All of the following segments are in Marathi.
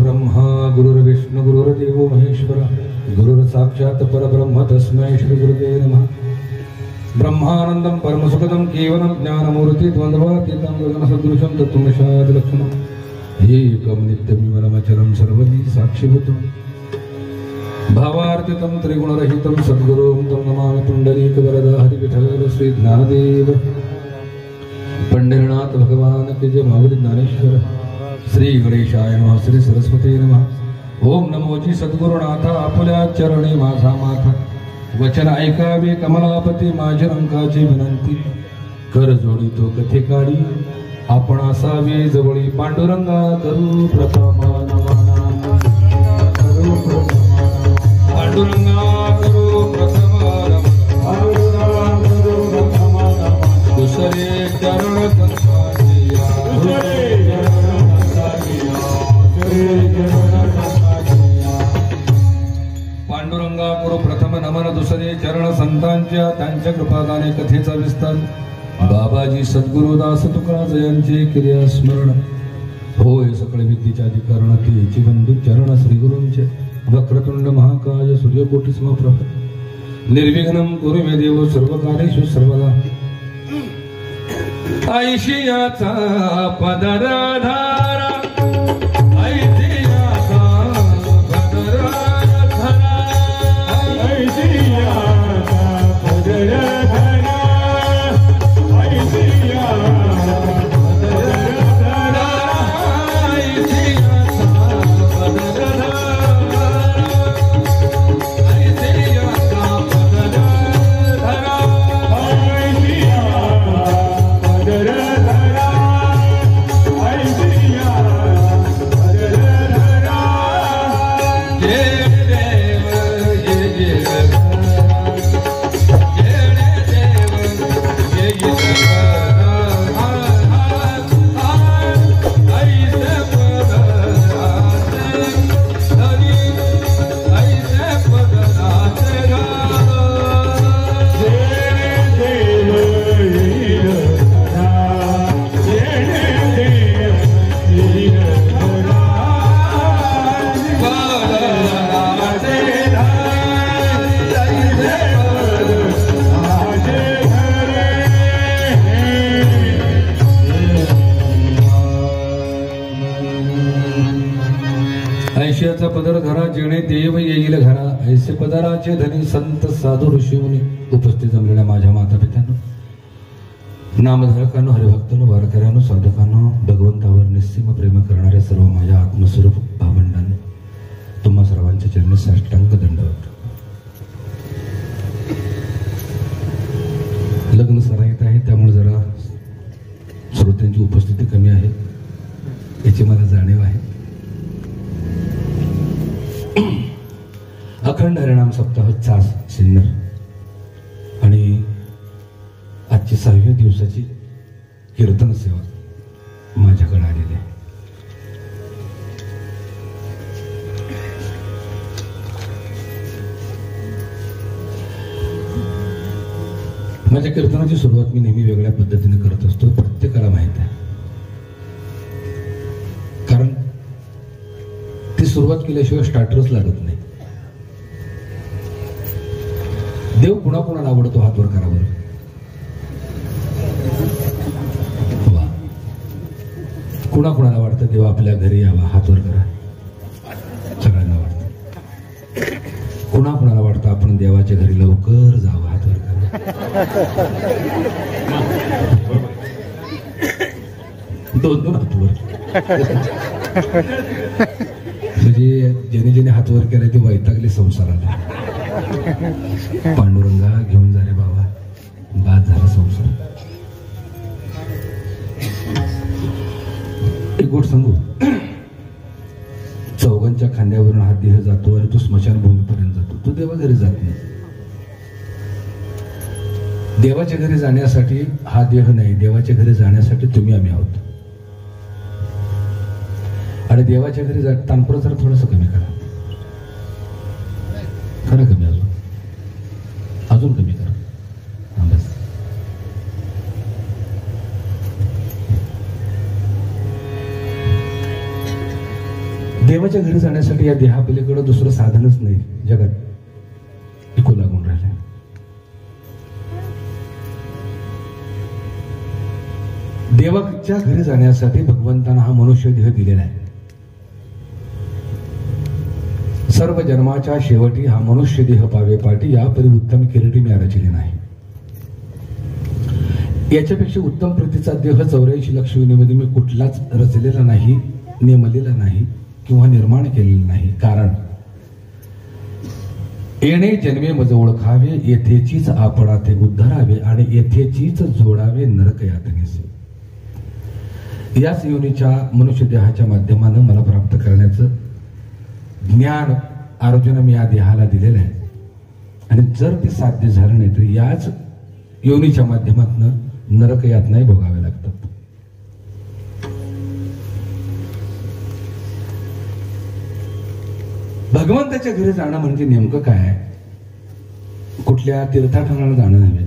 गुरुर्ब्रह्मा गुरुर्विष्णु गुरुर्देवो महेश्वर गुरुर्साक्षात् परब्रह्म तस्मै श्री गुरुदेव नमः। ब्रह्मानंदं परमसुखदं केवलं ज्ञानमूर्ति द्वन्द्वातीतं गगनसदृशं तत्त्वमशादिलक्षणम् एकं नित्यमिमलमचलं सर्वदी साक्षिभूतं भावार्थितं त्रिगुणरहितं सद्गुरुं तं नमामि पुण्डरीकवरदा हरिविठल श्री ज्ञानदेव पंढरीनाथ भगवान के जय। महावीर ज्ञानेश्वर श्री गणेशाय नमः। श्री सरस्वती नमः। ओम नमो जी सद्गुरुनाथा आपल्या चरणी माझा माथा वचन ऐकावे कमलापती माझ्या रंकाची विनंती कर जोडितो कथे काढी आपण असावे जवळी पांडुरंगा करू प्रथम नमन पांडुरंगा करू प्रथम दुसरे चरण पांडुरंगा करू प्रथम नमन दुसरे चरण संतांच्या त्यांच्या कृपादाने कथेचा विस्तार बाबाजी सद्गुरुदास तुकाराज यांचे क्रिया स्मरण होय सकळ विद्येच्या अधिकरण तेची बंधू चरण श्री गुरूंचे वक्रतुंड महाकाय सूर्यकोटी समप्रभ निर्विघ्नं कुरु मे देव सर्व कार्येषु सर्वदा। ऐशियाचा पदरधारा ऐशियाचा पदरधारा ऐशियाचा पदरधारा ऐशियाचा पदरधारा ऐशियाचा पदरधारा ऐशियाचा पदरधारा ऐशियाचा पदर धरा जेणे देव येईल घरा ऐसे पदाराचे धनी संत साधू ऋषीमुनी उपस्थित जमलेल्या माझ्या माता पित्यांनो नामधारकांनो हरिभक्तांनो वारकऱ्यांनो साधकांनो भगवंतावर निस्सीम प्रेम करणाऱ्या सर्व माझ्या आत्मस्वरूप भावंडांनो तुम्हा सर्वांच्या चरणी साष्टांग दंडवत। लग्न सराईत आहे त्यामुळे जरा श्रोत्यांची उपस्थिती कमी आहे याची मला जाणीव आहे। अखंड हरिनाम सप्ताह चास सिन्नर आणि आजची 6व्या दिवसाची कीर्तन सेवा माझ्याकडे आलेली आहे। माझ्या कीर्तनाची सुरुवात मी नेहमी वेगळ्या पद्धतीने करत असतो, प्रत्येकाला माहित आहे, कारण ती सुरुवात केल्याशिवाय स्टार्टरच लागत नाही। देव कुणाकुणाला आवडतो हात वर करा बरं। वा, कुणाकुणाला वाटतं देव आपल्या घरी यावा हात वर करा। सगळ्यांना वाटतं। कुणाकुणाला वाटतं आपण देवाच्या घरी लवकर जावं हात वर करा। दोन हात वर म्हणजे ज्याने हात वर केला ते वैतागले संसाराला। पांडुरंगा घेऊन जा रे बाबा, बाद झाला संसार। एक गोष्ट सांगू, चौघांच्या खांद्यावरून हा देह जातो आणि तो स्मशानभूमीपर्यंत जातो, तो देवा घरी जात नाही। देवाच्या घरी जाण्यासाठी हा देह नाही, देवाच्या घरी जाण्यासाठी तुम्ही आम्ही आहोत। आणि देवाच्या घरी तानपुरा जरा थोडंसं कमी करा, खरं कमी, अजून कमी करा। बस देवाच्या घरी जाण्यासाठी या देहापलीकडे दुसरं साधनच नाही जगात, ऐकू लागून राहिले. देवाच्या घरी जाण्यासाठी भगवंतानं हा मनुष्य देह दिलेला आहे. सर्व जन्माच्या शेवटी हा मनुष्य देह पावे पाठी यापरी उत्तम किरीटी मी रचले नाही. याच्यापेक्षा उत्तम प्रतीचा देह 84 लक्ष योनीमध्ये मी कुठलाच रचलेला नाही, नेमलेला नाही किंवा निर्माण केलेला नाही. कारण येणे जन्मे मज ओळखावे, येथेचीच आपणा ते उद्धरावे आणि येथेचीच जोडावे नरक यातनेसे. याच योनीच्या मनुष्य देहाच्या माध्यमानं मला प्राप्त करण्याचं ज्ञान अर्जुन मी या देहाला दिलेलं आहे. आणि जर ते साध्य झालं नाही तर याच योनीच्या माध्यमातून नरक यातनाही भोगावे लागतात. भगवंताच्या घरी जाणं म्हणजे नेमकं काय? कुठल्या तीर्थाटनाला जाणं नव्हे.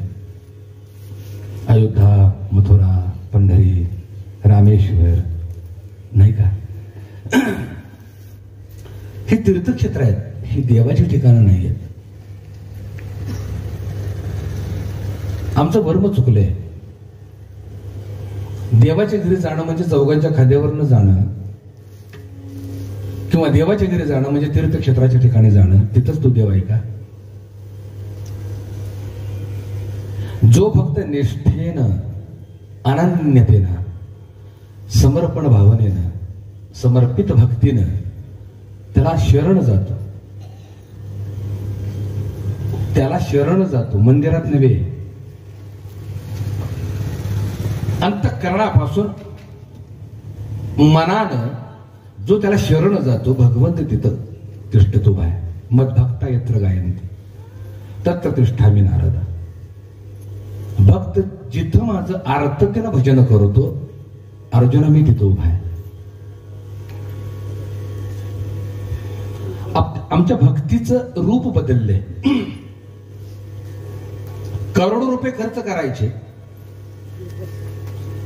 अयोध्या, मथुरा, पंढरी, रामेश्वर नाही का, हे तीर्थक्षेत्र आहेत, ही देवाची ठिकाणं नाही आहेत. आमचं वर्म चुकलंय. देवाच्या घरी जाणं म्हणजे चौघांच्या खाद्यावरनं जाणं किंवा देवाच्या घरी जाणं म्हणजे तीर्थक्षेत्राच्या ठिकाणी जाणं. तिथंच तो देव आहे का? जो फक्त निष्ठेनं, अनन्यतेनं, समर्पण भावनेनं, समर्पित भक्तीनं त्याला शरण जातो, त्याला शरण जातो, मंदिरात नव्हे, अंतःकरणापासून मनानं जो त्याला शरण जातो, भगवंत तिथं तिष्ठतो बाय. मद्भक्ता यत्र गायन्ति तत्र तिष्ठामि नारदा. भक्त जिथं माझं आर्ततेनं भजन करतो, अर्जुन मी तिथं उभा आहे. आमच्या भक्तीचं रूप बदललंय. करोडो रुपये खर्च करायचे,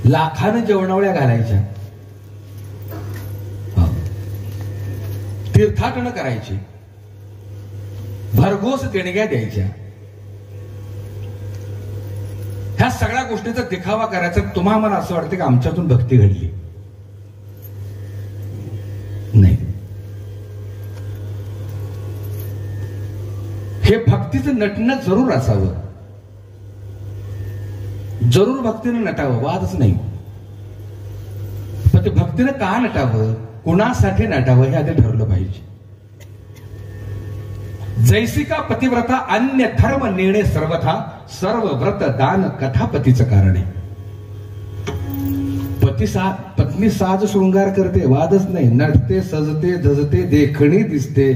लाखानं जेवणावळ्या घालायच्या, तीर्थाटन करायची, भरघोस देणग्या द्यायच्या, ह्या सगळ्या गोष्टीचा दिखावा करायचा. तुम्हा मला असं वाटतं की आमच्यातून भक्ती घडली नाही. हे भक्तीचं नटणं जरूर असावं, जरूर भक्तीनं नटावं, वादच नाही. पण ते भक्तीनं का नटावं, कुणासाठी नटावं हे आधी ठरलं पाहिजे. जैसिका पतिव्रता अन्य धर्म नेणे सर्वथा, सर्व व्रत दान कथा पतीचं कारण आहे. पत्नी साज शृंगार करते, वादच नाही, नटते, सजते, धजते, देखणी दिसते,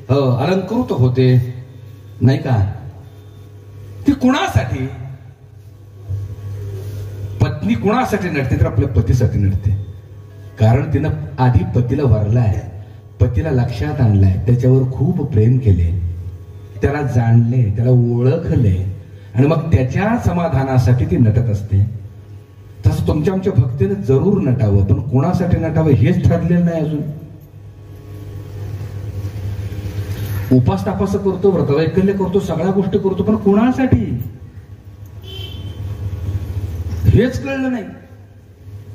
अलंकृत होते नाही का. ती कुणासाठी? पत्नी कुणासाठी नटते तर आपल्या पतीसाठी नटते. कारण तिनं आधी पतीला वरलाय, पतीला लक्षात आणलाय, त्याच्यावर खूप प्रेम केले, त्याला जाणले, त्याला ओळखले आणि मग त्याच्या समाधानासाठी ती नटत असते. तसं तुमच्या आमच्या भक्तीनं जरूर नटावं, पण कोणासाठी नटावं हेच ठरलेलं नाही अजून. उपास तापास करतो, व्रतवैकल्य करतो, सगळ्या गोष्टी करतो, पण कोणासाठी हेच कळलं नाही.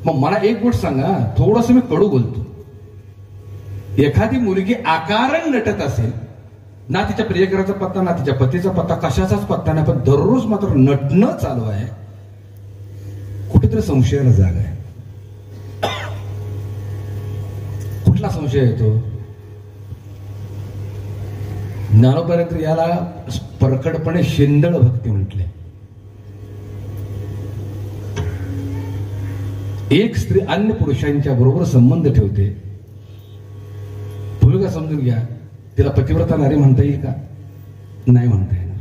मग मला एक गोष्ट सांगा, थोडस मी कडू बोलतो. एखादी मुलगी आकारण नटत असेल ना, तिच्या प्रियकराचा पत्ता ना तिच्या पतीचा पत्ता, कशाचाच पत्ता नाही, पण दररोज मात्र नटणं चालू आहे, कुठेतरी संशयाला जागा आहे. कुठला संशय येतो? ज्ञानोपर्यंत याला परकडपणे शिंदळ भक्ती म्हटले. एक स्त्री अन्य पुरुषांच्या बरोबर संबंध ठेवते, तुम्ही का समजून घ्या, तिला पतिव्रता नारी म्हणता येईल का? नाही म्हणता येणार.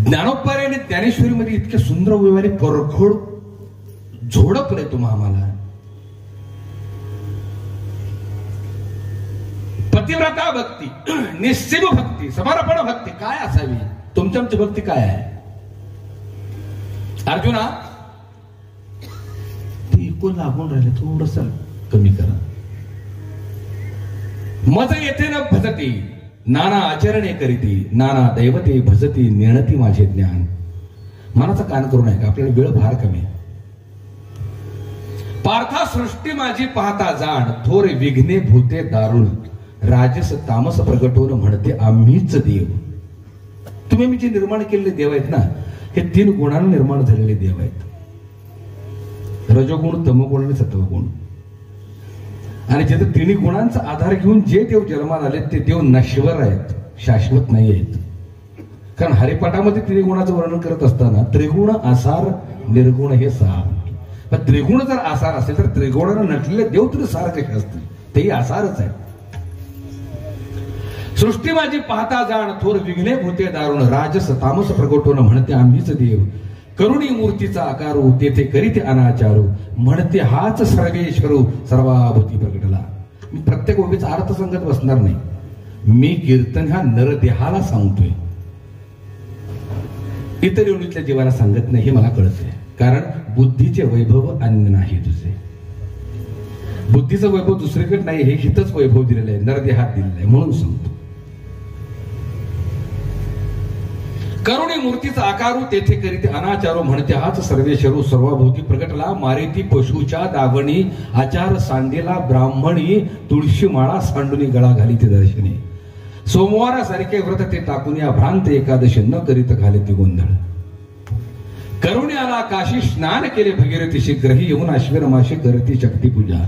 ज्ञानोपारी आणि ज्ञानेश्वरीमध्ये इतके सुंदर व्यवहारी परखोड झोडपले तुम्हा आम्हाला. पतिव्रता भक्ती, निश्चित भक्ती, समर्पण भक्ती काय असावी? तुमच्या आमची भक्ती काय आहे? अर्जुना, ती इकून लागून राहिले, थोडस कमी करा. मज येथे न भजती नाना आचरणे करीती नाना दैवते भजती नेणती माझे ज्ञान. मनाचा कान करू नये का, आपल्याला वेळ फार कमी. पार्था सृष्टी माझी पाहता जाण थोर विघ्ने भूते दारुण राजस तामस प्रगटवून म्हणते आम्हीच देव. तुम्ही मी जे निर्माण केलेले देव आहेत ना, हे 3 गुणांना निर्माण झालेले देव आहेत. रजोगुण, तमोगुण आणि सत्वगुण. आणि जिथे 3 गुणांचा आधार घेऊन जे देव जन्माला आले ते देव नश्वर आहेत, शाश्वत नाही आहेत. कारण हरिपाठामध्ये 3 गुणाचं वर्णन करत असताना त्रिगुण आसार निर्गुण हे 6. पण त्रिगुण जर आसार असेल तर त्रिगुणानं नटलेले देव तरी सार कसे असतील, तेही आसारच आहे. सृष्टी माझी पाहता जाण थोर विघ्ने भूते दारुण राजस तामस प्रगटवून म्हणते आम्हीच देव. करुणी मूर्तीचा आकारू तेथे करीते अनाचारू म्हणते हाच सर्वेश्वरू सर्वाभूती प्रगटला. मी प्रत्येक ओळीचा अर्थ सांगत बसणार नाही. मी कीर्तन ह्या नरदेहाला सांगतोय, इतर योनीतल्या जीवाला सांगत नाही. हे मला कळतंय, कारण बुद्धीचे वैभव अन्य नाही तुझे. बुद्धीचं वैभव दुसरीकडे नाही, हे हितच वैभव दिलेलं आहे, नरदेहात दिलेलं आहे, म्हणून सांगतो. करुणी मूर्तीचा आकारू तेथे करीते अनाचारू म्हणते हाच सर्वेश्वरू सर्वभूती प्रगटला. मारेती पशुच्या दावणी आचार सांडेला ब्राह्मणी तुळशी माळा सांडुनी गळा घाली ते दर्शने. सोमवारासारखे व्रत ते टाकून या भ्रांत एकादशी न करीत घाले ती गोंधळ. करुण्याला काशी स्नान केले भगीरथीशी ग्रही येऊन अश्विन माशी करती शक्ती पूजा.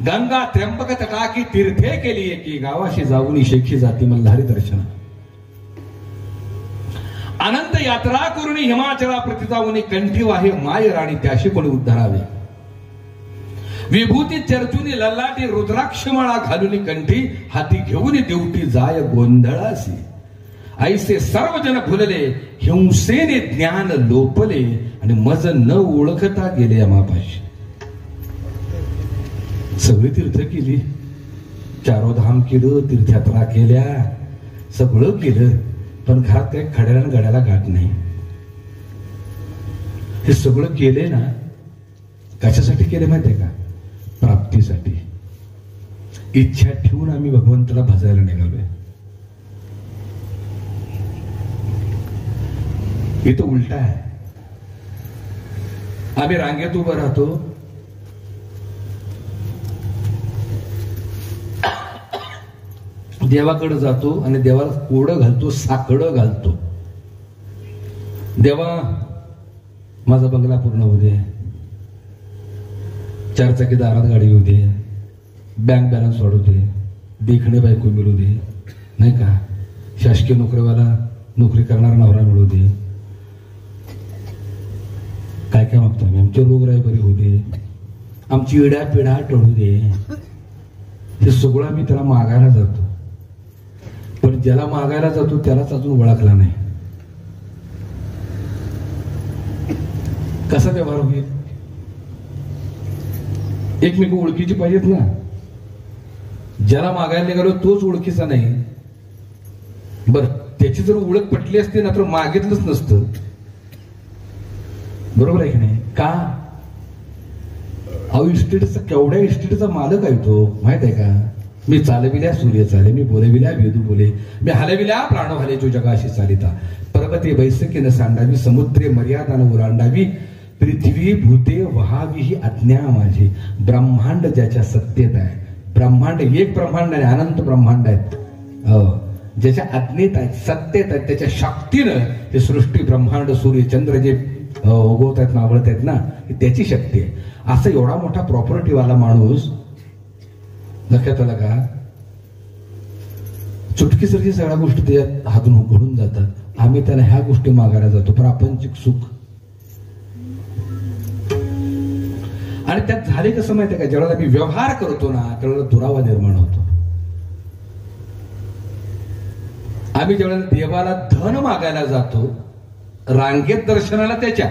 गंगा त्र्यंबक तटाकी तीर्थे केली एकी गावाशी जाऊन शेखी जाती मल्हारी दर्शन. अनंत यात्रा करून हिमाचला प्रति जाऊन कंठी वाहे माय राणी त्याशी कोणी उद्धारावे. विभूती चर्चुनी लल्लाटी रुद्राक्षमाळा घालून कंठी हाती घेऊन देवटी जाय गोंधळासी. ऐसे सर्वजन फुलले हिंसेने ज्ञान लोपले आणि मज न ओळखता गेले अमापाशी. सगळी तीर्थ केली, चारोधाम केलं, तीर्थयात्रा केल्या, सगळं केलं, पण घरात काही खड्याला गड्याला गाठ नाही. हे सगळं केले ना, कशासाठी केले माहितीये का? प्राप्तीसाठी. इच्छा ठेवून आम्ही भगवंताला भजायला निघालोय. इथं उलटा आहे. आम्ही रांगेत उभं राहतो, देवाकडे जातो आणि देवाला कोडं घालतो, साकडं घालतो. देवा माझा बंगला पूर्ण होऊ दे, 4 चाकी दारात गाडी येऊ दे, बँक बॅलन्स वाढू दे, देखणे बायको मिळू दे, नाही का, शासकीय नोकरीवाला नोकरी करणारा नवरा मिळू दे. काय काय मागतो आम्ही? आमची रोगराई बरी होऊ दे, आमची इडा पिढा टळू दे. हे सगळं आम्ही त्याला मागायला जातो. पण ज्याला मागायला जातो त्यालाच अजून ओळखला नाही. कसा व्यवहार होईल? एकमेक ओळखीची पाहिजेत ना. ज्याला मागायला निघालो तोच ओळखीचा नाही. बर, त्याची जर ओळख पटली असती ना तर मागितलंच नसतं. बरोबर आहे की नाही? का? अहो, इस्टेटचा केवढ्या इस्टेटचा मालक आहे तो माहित आहे का? मी चालविल्या सूर्य चाले, मी बोलविल्या वेदू बोले, मी हलविल्या प्राण हले जो जगाशी चालिता. पर्वते बैसकी न सांडावी, समुद्रे मर्यादा न ओलांडावी, पृथ्वी भूते वहावी ही आज्ञा माझी. ब्रह्मांड ज्याच्या सत्तेत आहे, ब्रह्मांड एक ब्रह्मांड आहे, अनंत ब्रह्मांड आहेत, ज्याच्या आज्ञेत आहेत, सत्तेत आहेत, त्याच्या शक्तीनं हे सृष्टी ब्रह्मांड सूर्य चंद्र जे उगवत आहेत, मावळत आहेत ना, त्याची शक्ती आहे. असं एवढा मोठा प्रॉपर्टीवाला माणूस लक्षात आला का? चुटकीसारखी सगळ्या गोष्टी त्याच्या हातून घडून जातात. आम्ही त्याला ह्या गोष्टी मागायला जातो, प्रापंचिक सुख. आणि त्यात झाले कसं माहितीये का? ज्यावेळेला आम्ही व्यवहार करतो ना त्यावेळेला दुरावा निर्माण होतो. आम्ही ज्यावेळेला देवाला धन मागायला जातो, रांगेत दर्शनाला त्याच्या,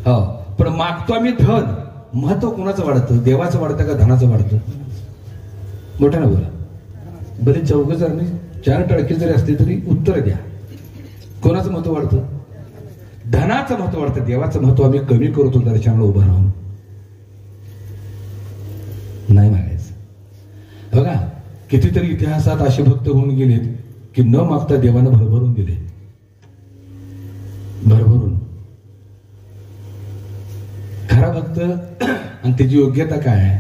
हो, पण मागतो आम्ही धन. महत्व कोणाचं वाढतं? देवाचं वाढतं का धनाचं वाढतं? मोठ्यानं बोला. भले 4 जणी 4 टळके जरी असते तरी उत्तर द्या. कोणाचं महत्व वाढतं? धनाचं महत्व वाढतं. देवाचं महत्व आम्ही कमी करतो दर्शनाला उभं राहून. नाही मागायचं. बघा, कितीतरी इतिहासात असे भक्त होऊन गेलेत की न मागता देवानं भरभरून दिले, भरभरून. खरा भक्त आणि त्याची योग्यता काय आहे?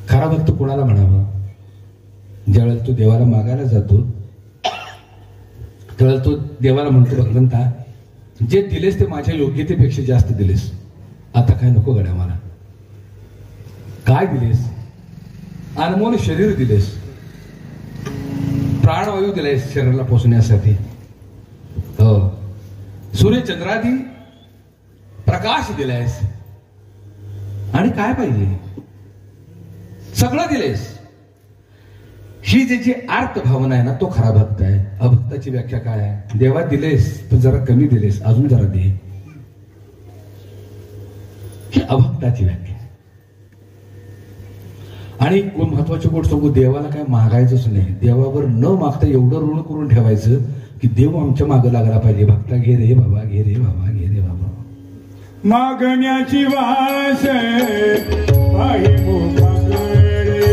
खरा भक्त कोणाला म्हणावा? ज्यावेळेला तो देवाला मागायला जातो त्यावेळेला तो देवाला म्हणतो, भगवंता जे दिलेस ते माझ्या योग्यतेपेक्षा जास्त दिलेस, आता काय नको गड्या मला. काय दिलेस? अनमोल शरीर दिलेस, प्राणवायू दिलायस शरीराला पोचण्यासाठी, हो, सूर्यचंद्रादी प्रकाश दिलायस, आणि काय पाहिजे? सगळं दिलेस. ही ज्याची आर्त भावना आहे ना, तो खरा भक्त आहे. अभक्ताची व्याख्या काय आहे? देवा दिलेस तर जरा कमी दिलेस, अजून जरा दे. ही अभक्ताची व्याख्या. आणि महत्वाची गोष्ट सांगू, देवाला काय मागायचंच नाही. देवावर न मागता एवढं ऋण करून ठेवायचं की देव आमच्या मागं लागला पाहिजे. भक्ता घे रे बाबा, घे रे बाबा, घे रे बाबा. मागण्याची वास आहे मुखाकडे,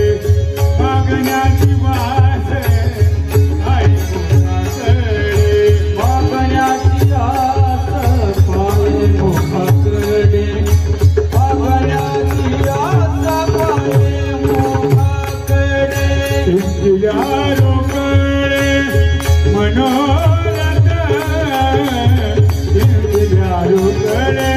मागण्याची वास आहे मुखाकडे, मागण्याची आस आहे मुखाकडे, मागण्याची आस आहे मुखाकडे. तुझ्या रोकडे मनोरथ, तुझ्या रोकडे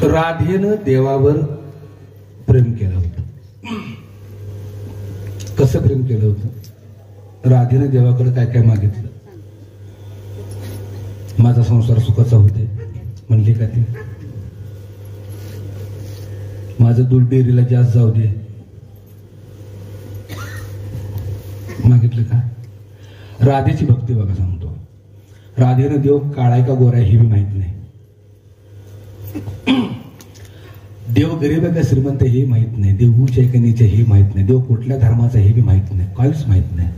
राधेनं देवावर प्रेम केलं होतं. कसं प्रेम केलं होतं? राधेनं देवाकडे काय काय मागितलं? माझा संसार सुखाचा होते म्हणली का ती? माझं दूध डेअरीला जास्त जाऊ दे मागितलं का? राधेची भक्ती बघा सांगतो. राधेनं देव काळाय का गोरा हे बी माहित नाही. देव गरीब आहे का श्रीमंत हे माहित नाही. देव उच्च आहे का नीच हे माहित नाही. देव कुठल्या धर्माचा हे बी माहित नाही. काहीच माहित नाही.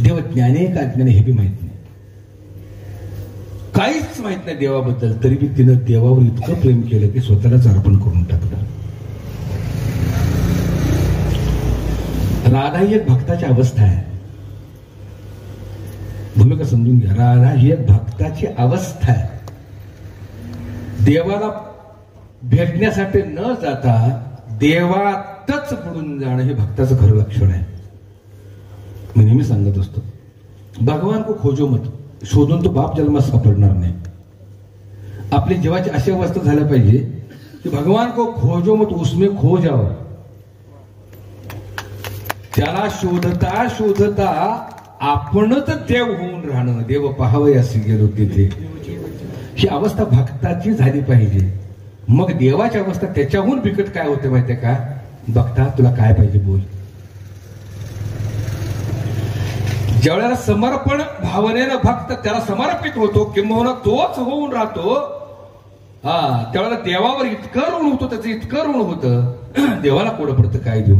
देव ज्ञानी आहे का अज्ञानी हे बी माहित नाही. काहीच माहित नाही देवाबद्दल. तरी बी तिनं देवावर इतकं प्रेम केलं की स्वतःलाच अर्पण करून टाकलं. राधा ही एक भक्ताची अवस्था आहे. भूमिका समजून घ्या. राधा ही एक भक्ताची अवस्था आहे. देवाला भेटण्यासाठी न जाता देवातच बुडून जाणं हे भक्ताचं खरं लक्षण आहे. मी नेहमी सांगत असतो, भगवान को खोजो मत, शोधून तो बाप जन्मात सापडणार नाही. आपली जीवाची अशी अवस्था झाल्या पाहिजे की भगवान को खोजो मत, उसमें खो जाओ. त्याला शोधता शोधता आपणच देव होऊन राहणं. देव पाहावं असे गेलो तिथे. ही अवस्था भक्ताची झाली पाहिजे. मग देवाची अवस्था त्याच्याहून बिकट काय होते माहितीये का? भक्ता तुला काय पाहिजे बोल. ज्यावेळेला समर्पण भावनेनं भक्त त्याला समर्पित होतो, किंबहुना तोच होऊन राहतो, त्यावेळेला देवावर इतकं ऋण होतं, त्याचं इतकं ऋण होतं, देवाला कोडं पडतं काय देऊ.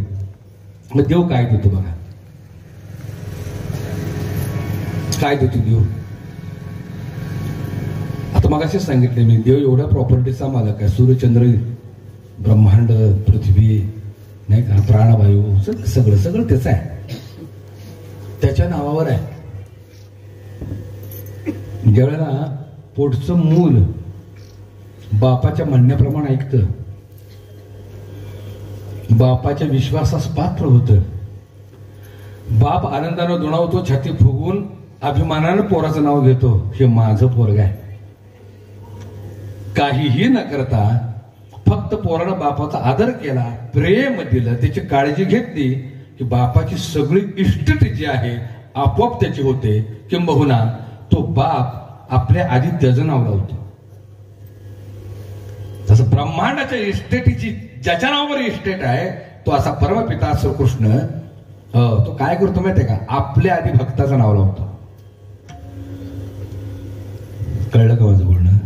मग देव काय देतो बघा, काय देतो देव. आता मग असेच सांगितले मी, देव एवढ्या प्रॉपर्टीचा मालक आहे. सूर्यचंद्र, ब्रह्मांड, पृथ्वी, नाही का, प्राणवायू, सगळं सगळं त्याचं आहे, त्याच्या नावावर आहे. ज्यावेळेला पोटचं मूल बापाच्या म्हणण्याप्रमाणे ऐकतं, बापाच्या विश्वासास पात्र होतं, बाप आनंदानं दुणावतो, छाती फुगवून अभिमानानं पोराचं नाव घेतो, हे माझं पोरग आहे. काहीही न करता फक्त पोरानं बापाचा आदर केला, प्रेम दिलं, त्याची काळजी घेतली की बापाची सगळी इस्टेट जी आहे आपोआप त्याची होते. किंबहुना तो बाप आपल्या आधी त्याचं नाव लावतो. तसं ब्रह्मांडाच्या इस्टेटीची ज्याच्या नावावर इस्टेट आहे तो असा परमपिता श्रीकृष्ण तो काय करतो माहितीये का? आपल्या आधी भक्ताचं नाव लावतो. कळलं का माझं बोलणं?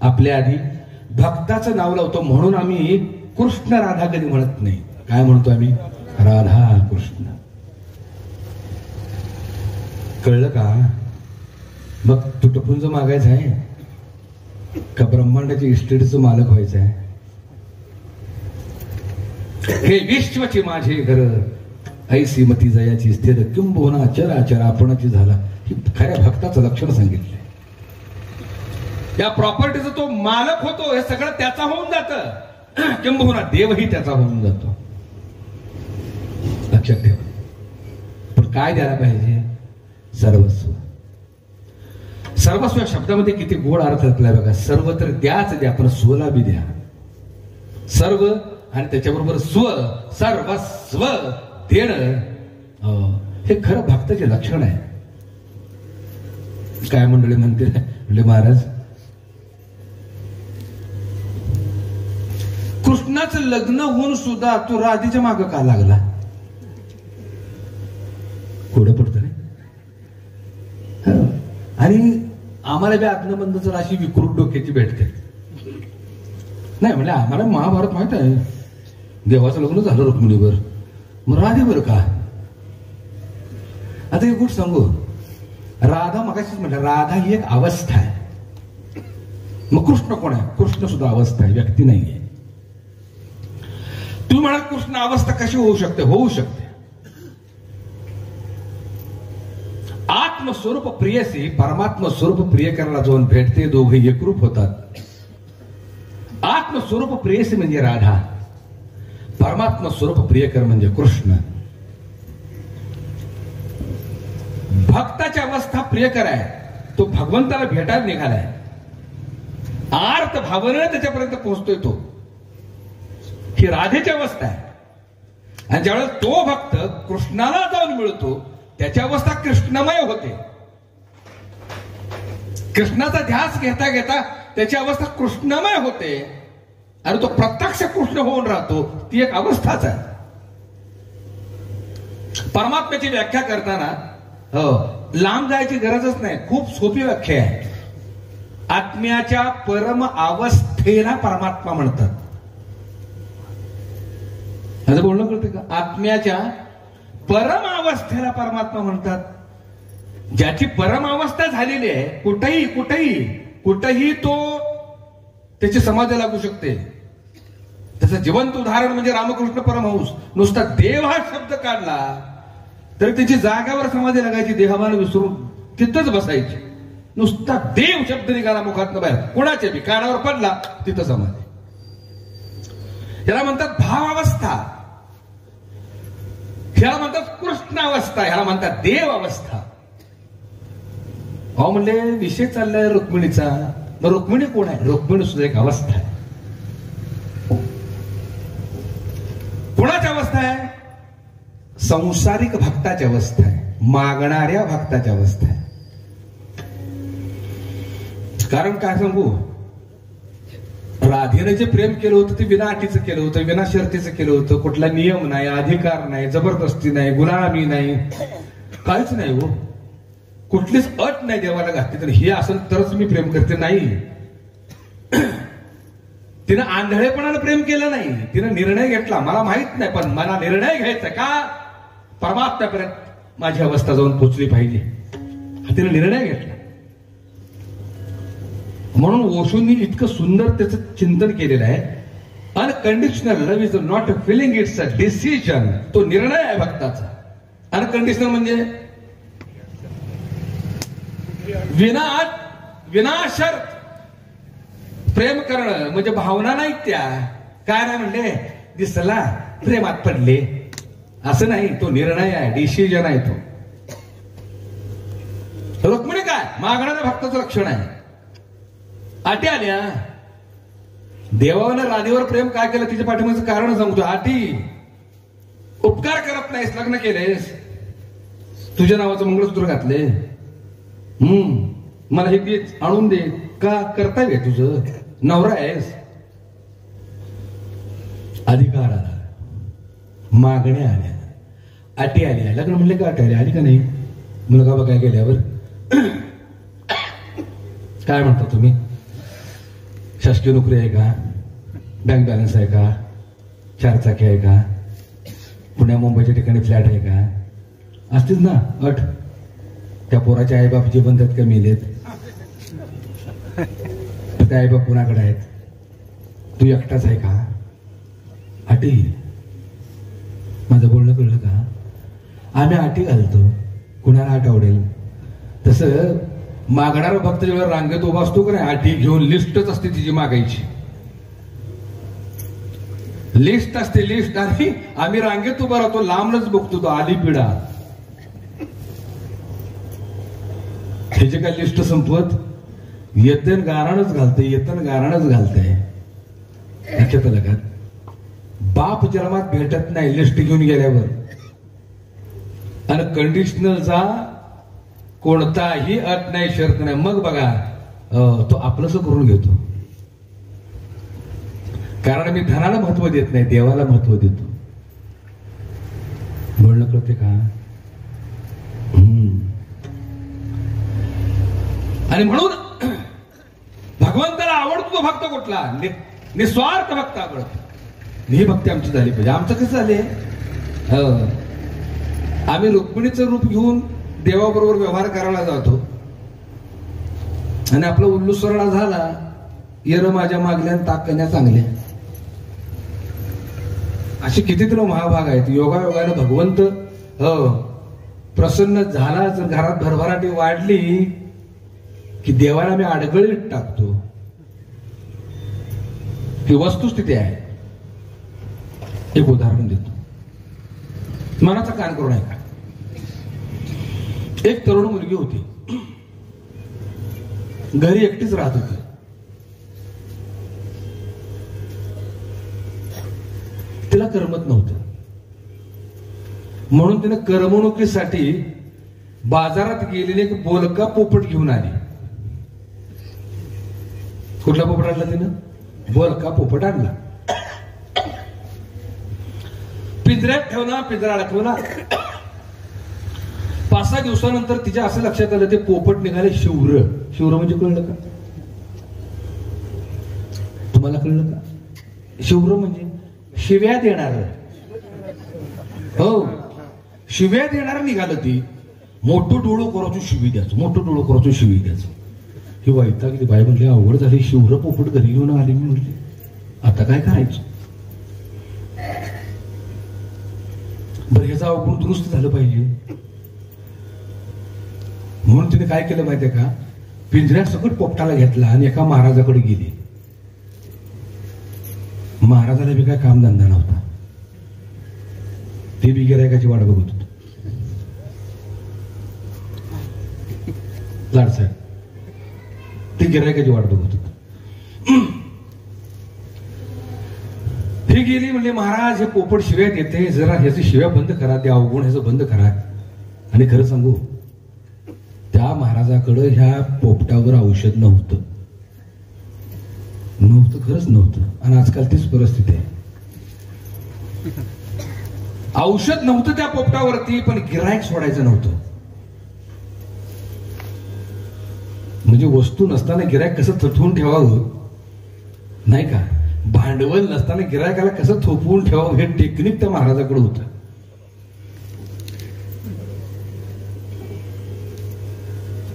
आपल्या आधी भक्ताचं नाव लावतो म्हणून आम्ही कृष्ण राधा कधी म्हणत नाही. काय म्हणतो आम्ही? राधा कृष्ण. कळलं का? मग तू टपूंच मागायचं आहे का ब्रह्मांडाच्या इस्टेटचं मालक व्हायचं आहे? हे विश्वचे माझे घर ऐसी मती जयाची स्थिर किंबहुना चराचर आपणाची झाला. ही खऱ्या भक्ताचं लक्षण सांगितलंय. या प्रॉपर्टीचा तो मालक होतो, हे सगळं त्याचा होऊन जातं. किंबहुना देवही त्याचा होऊन जातो. लक्षात ठेव. पण काय द्यायला पाहिजे? सर्वस्व. सर्वस्व या शब्दामध्ये किती गोड अर्थ असलाय बघा. सर्व तर द्याच द्या, पण स्वला बी द्या. सर्व आणि त्याच्याबरोबर स्व, सर्वस्व देणं हे खरं भक्ताचे लक्षण आहे. काय मंडळी म्हणते महाराज, कृष्णाचं लग्न होऊन सुद्धा तो राधेच्या माग का लागला? कोड पडतं रे. आणि आम्हाला बी आत्मबंध जर अशी विकृत डोक्याची भेटते. नाही म्हणजे आम्हाला महाभारत माहित आहे. देवाचं लग्न झालं रुक्मिणीवर, मग राधेवर का? आता एक गोष्ट सांगू, राधा मगाशीच म्हटलं, राधा ही एक अवस्था आहे. मग कृष्ण कोण आहे? कृष्ण सुद्धा अवस्था आहे, व्यक्ती नाहीये. तू म्हणा कृष्ण अवस्था कशी होऊ शकते? होऊ शकते. आत्मस्वरूप प्रियसी परमात्मा स्वरूप प्रियकराला जाऊन भेटते, दोघे एकरूप होतात. आत्मस्वरूप प्रेयसी म्हणजे राधा, परमात्मा स्वरूप प्रियकर म्हणजे कृष्ण. भक्ताची अवस्था प्रियकर आहे, तो भगवंताला भेटायला निघालाय. आर्त भावनेने त्याच्यापर्यंत पोहोचतोय तो. ही राधेची अवस्था आहे. आणि ज्यावेळेस तो भक्त कृष्णाला जाऊन मिळतो, त्याची अवस्था कृष्णमय होते. कृष्णाचा ध्यास घेता घेता त्याची अवस्था कृष्णमय होते आणि तो प्रत्यक्ष कृष्ण होऊन राहतो. ती एक अवस्थाच आहे. परमात्म्याची व्याख्या करताना लांब जायची गरजच नाही, खूप सोपी व्याख्या आहे. आत्म्याच्या परम अवस्थेला परमात्मा म्हणतात. असं बोलणं कळते का? आत्म्याच्या परम अवस्थेला परमात्मा म्हणतात. ज्याची परम अवस्था झालेली आहे, कुठेही कुठेही कुठेही तो त्याची समाधी लागू शकते. त्याचं जिवंत उदाहरण म्हणजे रामकृष्ण परमहंस. नुसता देव हा शब्द काढला तर त्याची जागावर समाधी लागायची, देहभान विसरून तिथंच बसायची. नुसता देव शब्द निघाला मुखातनं बाहेर, कोणाच्या बी कानावर पडला तिथं समाधी. याला म्हणतात भावावस्था, ह्याला म्हणतात कृष्ण अवस्था, ह्याला म्हणतात देव अवस्था. अहो म्हणले विषय चाललाय रुक्मिणीचा. मग रुक्मिणी कोण आहे? रुक्मिणी सुद्धा एक अवस्था आहे. कोणाची अवस्था आहे? संसारिक भक्ताची अवस्था आहे, मागणाऱ्या भक्ताची अवस्था आहे. कारण काय सांगू, राधेने जे प्रेम केलं होतं ते विना अटीचं केलं होतं, विना शर्तीचं केलं होतं. कुठला नियम नाही, अधिकार नाही, जबरदस्ती नाही, गुलामी नाही, काहीच नाही. हो, कुठलीच अट नाही देवाला घातली. तर हे असेल तरच मी प्रेम करते, नाही. तिनं आंधळेपणानं प्रेम केलं नाही, तिनं निर्णय घेतला. मला माहित नाही पण मला निर्णय घ्यायचा का परमात्म्यापर्यंत माझी अवस्था जाऊन पोचली पाहिजे, तिनं निर्णय घेतला. म्हणून ओशोंनी इतकं सुंदर त्याचं चिंतन केलेलं आहे. Unconditional love is not a feeling, it's a decision. तो निर्णय आहे भक्ताचा. अनकंडिशनल म्हणजे विनाशर्त प्रेम करणं म्हणजे भावना नाही त्या. काय नाही म्हणले दिसला प्रेमात पडले असं नाही, तो निर्णय आहे, डिसिजन आहे तो. रुक्मिणी काय मागणाऱ्या भक्ताचं लक्षण आहे. अटी आल्या. देवानं राधेवर प्रेम काय केलं तिच्या पाठीमागचं कारण सांगतो. अटी, उपकार करत नाहीस, लग्न केलेस, तुझ्या नावाचं मंगळसूत्र घातले, मला हे दे, आणून दे, का करता घे, तुझं नवरा आहेस. अधिकार आला, मागण्या आल्या, अटी आल्या. लग्न म्हणले का अटी आली का नाही? मुलगा बघा गेल्यावर काय म्हणता तुम्ही? शासकीय नोकरी आहे का, बँक बॅलन्स आहे का, 4 चाकी आहे का, पुण्या मुंबईच्या ठिकाणी फ्लॅट आहे का, असतील ना अट. त्या पोराचे आईबाप जे बनतात का मेलेत, ते आईबाप कुणाकडे आहेत, तू एकटाच आहे का, अटी. माझं बोलणं कळलं का? आम्ही अटी घालतो, कुणाला अट आवडेल तसं. मागणारा भक्त जेव्हा रांगेत उभा असतो का नाही, अटी घेऊन लिस्टच असते तिची मागायची, लिस्ट असते लिस्ट. आणि आम्ही रांगेत उभा राहतो, लांबच बघतो तो आली पिढा. ह्याची काय लिस्ट संपवत, येतन गाराणच घालते, येतन गाराणच घालते. लक्षात आलं का? बाप जन्मात भेटत नाही लिस्ट घेऊन गेल्यावर. आणि कंडिशनलचा कोणताही अट नाही, शर्त नाही. मग बघा तो आपलंसं करून घेतो. कारण मी धनाला महत्व देत नाही, देवाला महत्व देतो. बोलणं कळते का? आणि म्हणून भगवंताला आवडतो तो भक्त कुठला? निस्वार्थ भक्त आवडतो. ही भक्ती आमची झाली पाहिजे. आमचं कसं झाले, आम्ही रुक्मिणीचं रूप घेऊन देवाबरोबर व्यवहार करायला जातो आणि आपला उल्लूसरणा झाला, येर माझ्या मागल्या ताकण्या चांगल्या. असे कितीतरी महाभाग आहेत. योगायोगाने भगवंत प्रसन्न झाला, घरात भरभराटी वाढली की देवाला मी अडगळीत टाकतो. ही वस्तुस्थिती आहे. एक उदाहरण देतो, मनाचा कान करून ऐका. एक तरुण मुलगी होती, घरी एकटीच राहत होती. तिला करमत नव्हतं, म्हणून तिने करमणुकीसाठी बाजारात गेलेली एक बोलका पोपट घेऊन आली. कुठला पोपट आणला तिनं? बोलका पोपट आणला. पिंजऱ्यात ठेवला, पिंजरा अडकवला. 5-6 दिवसानंतर तिच्या असं लक्षात आलं, ते पोपट निघाले शिवर. शिवर म्हणजे कळलं का तुम्हाला? कळलं का? शिवर म्हणजे शिव्या देणार. हो, शिव्या देणार निघालं. ती मोठं डोळं करायचं शिवी द्यायचं, मोठं डोळं करायचं शिवी द्यायचं. ही वैतागली बाई. म्हणली अवघड झाली, शिवर पोपट घरी घेऊन आली. मी म्हणली आता काय करायचं? बरं, ह्याचं अवघड दुरुस्त झालं पाहिजे म्हणून तिने काय केलं माहितीये का? पिंजऱ्यात सकट पोपटाला घेतला आणि एका महाराजाकडे गेली. महाराजाला बी काय कामधंदा नव्हता, ते बी गिरायकाची वाट बघत होत. लाडसाहेब ते गिरायकाची वाट बघत होत. हे गेली, म्हणले महाराज हे पोपट शिव्या देते, जरा ह्याची शिव्या बंद करा, ते अवगुण ह्याचं बंद करा. आणि खरं सांगू, त्या महाराजाकडे ह्या पोपटावर औषध नव्हतं, खरंच नव्हतं. आणि आजकाल तीच परिस्थिती आहे. औषध नव्हतं त्या पोपटावरती, पण गिरायक सोडायचं नव्हतं. म्हणजे वस्तू नसताना गिरायक कसं थोपवून ठेवावं नाही का, भांडवल नसताना गिरायकाला कसं थोपवून ठेवावं हे टेक्निक त्या महाराजाकडे होतं.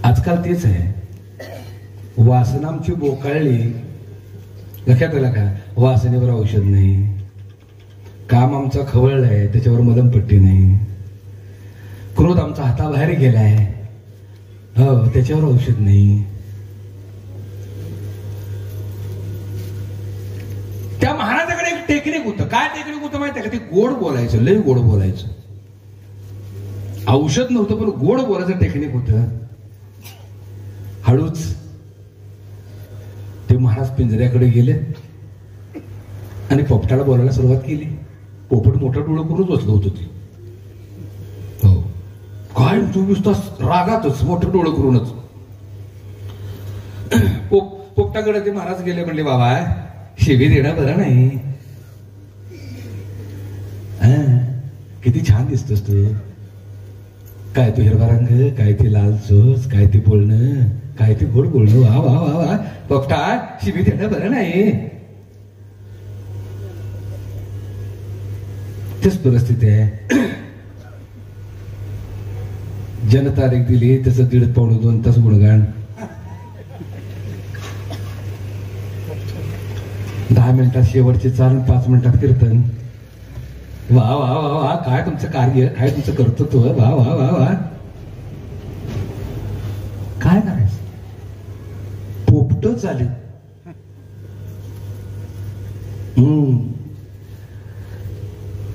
आजकाल तेच आहे. वासना आमची बोकाळली, लक्षात आलं का? वासनेवर औषध नाही. काम आमचा खवळलाय, त्याच्यावर मलमपट्टी नाही. क्रोध आमचा हाताबाहेर गेलाय, हो, त्याच्यावर औषध नाही. त्या महाराजाकडे एक टेक्निक होतं. काय टेक्निक होतं माहिती आहे का? ते गोड बोलायचं, लय गोड बोलायचं. औषध नव्हतं, पण गोड बोलायचं टेक्निक होतं. हळूच ते महाराज पिंजऱ्याकडे गेले आणि पोपटाला बोलायला सुरुवात केली. पोपट मोठं डोळं करूनच बसलं होतं ते. हो, काय 24 तास रागातच, मोठं डोळं करूनच. पोपटाकडे ते महाराज गेले, म्हणले बाबा शिवी देणं बरं नाही. किती छान दिसतोस तू, काय तू हिरवा रंग, काय ते लाल चोच, काय ते बोलणं, काय ते गोड बोलणं. वा वा वा वा पोपटा, शिबी देणं बरं नाही. तेच परिस्थिती आहे. जनतारीख दिली त्याचं 1.5 पावणे 2 तास गुणगान, 10 मिनिटात शेवटचे चाल, 5 मिनिटात कीर्तन. वा वा वा वा काय तुमचं कार्य, काय तुमचं कर्तृत्व. वा वा वा वा. काय करायचं, पोपटच झाली.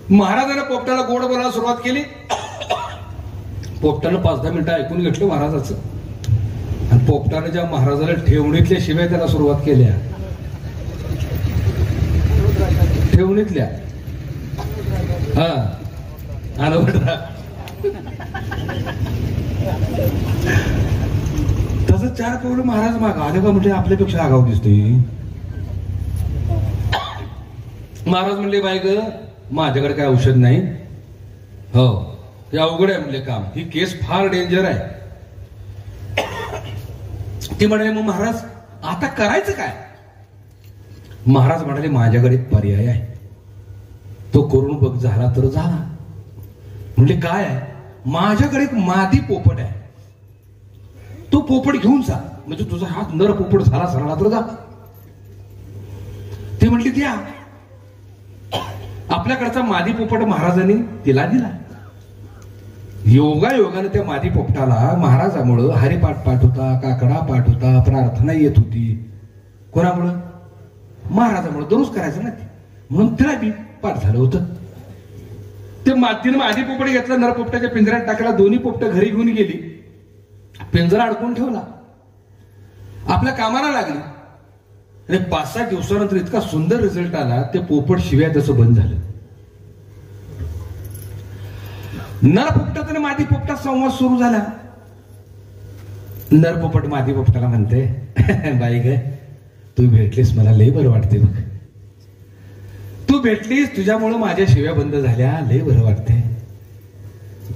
महाराजांना पोपटाला गोड बोलायला सुरुवात केली. पोपटानं 5-10 मिनिटं ऐकून घेतलं महाराजाचं. आणि पोपटाने ज्या महाराजाला ठेवणीतल्या शिवाय त्याला सुरुवात केल्या, ठेवणीतल्या हा आलं तसं 4 पावलं महाराज माग आले का म्हणजे आपल्यापेक्षा आगाव दिसतोय. महाराज म्हणले बाई ग माझ्याकडे काय औषध नाही. हो हे अवघड आहे म्हणले काम, ही केस फार डेंजर आहे. ते म्हणाले मग महाराज आता करायचं काय. महाराज म्हणाले माझ्याकडे एक पर्याय आहे, तो करून बघ, झाला तर झाला. म्हणजे काय आहे, माझ्याकडे एक मादी पोपट आहे, तो पोपट घेऊन जा, म्हणजे तुझा हात नर पोपट झाला सरळा तर जा. ते म्हटले द्या. आपल्याकडचा मादी पोपट महाराजांनी तिला दिला. योगायोगाने त्या मादी पोपटाला महाराजामुळं हरिपाठ पाठ होता, काकडा पाठ होता, प्रार्थना येत होती. कोणामुळं, महाराजामुळं. दररोज करायचं ना ते, म्हणून तिला बी पाठ झालं होतं. ते मातीनं मादी पोपट घेतला, नर पोपटाच्या पिंजऱ्यात टाकला, दोन्ही पोपट घरी घेऊन गेली, पिंजरा अडकून ठेवला, आपल्या कामाला लागली. आणि 5-6 दिवसानंतर इतका सुंदर रिझल्ट आला, ते पोपट शिव्या तसं बंद झालं. नर पोपटात आणि मादी पोपटात संवाद सुरू झाला. नर पोपट मादी पोपटाला म्हणते बाई ग तू भेटलीस मला लय बरं वाटते बघ, तू भेटलीस तुझ्यामुळं माझ्या शिव्या बंद झाल्या, लय बरं वाटते.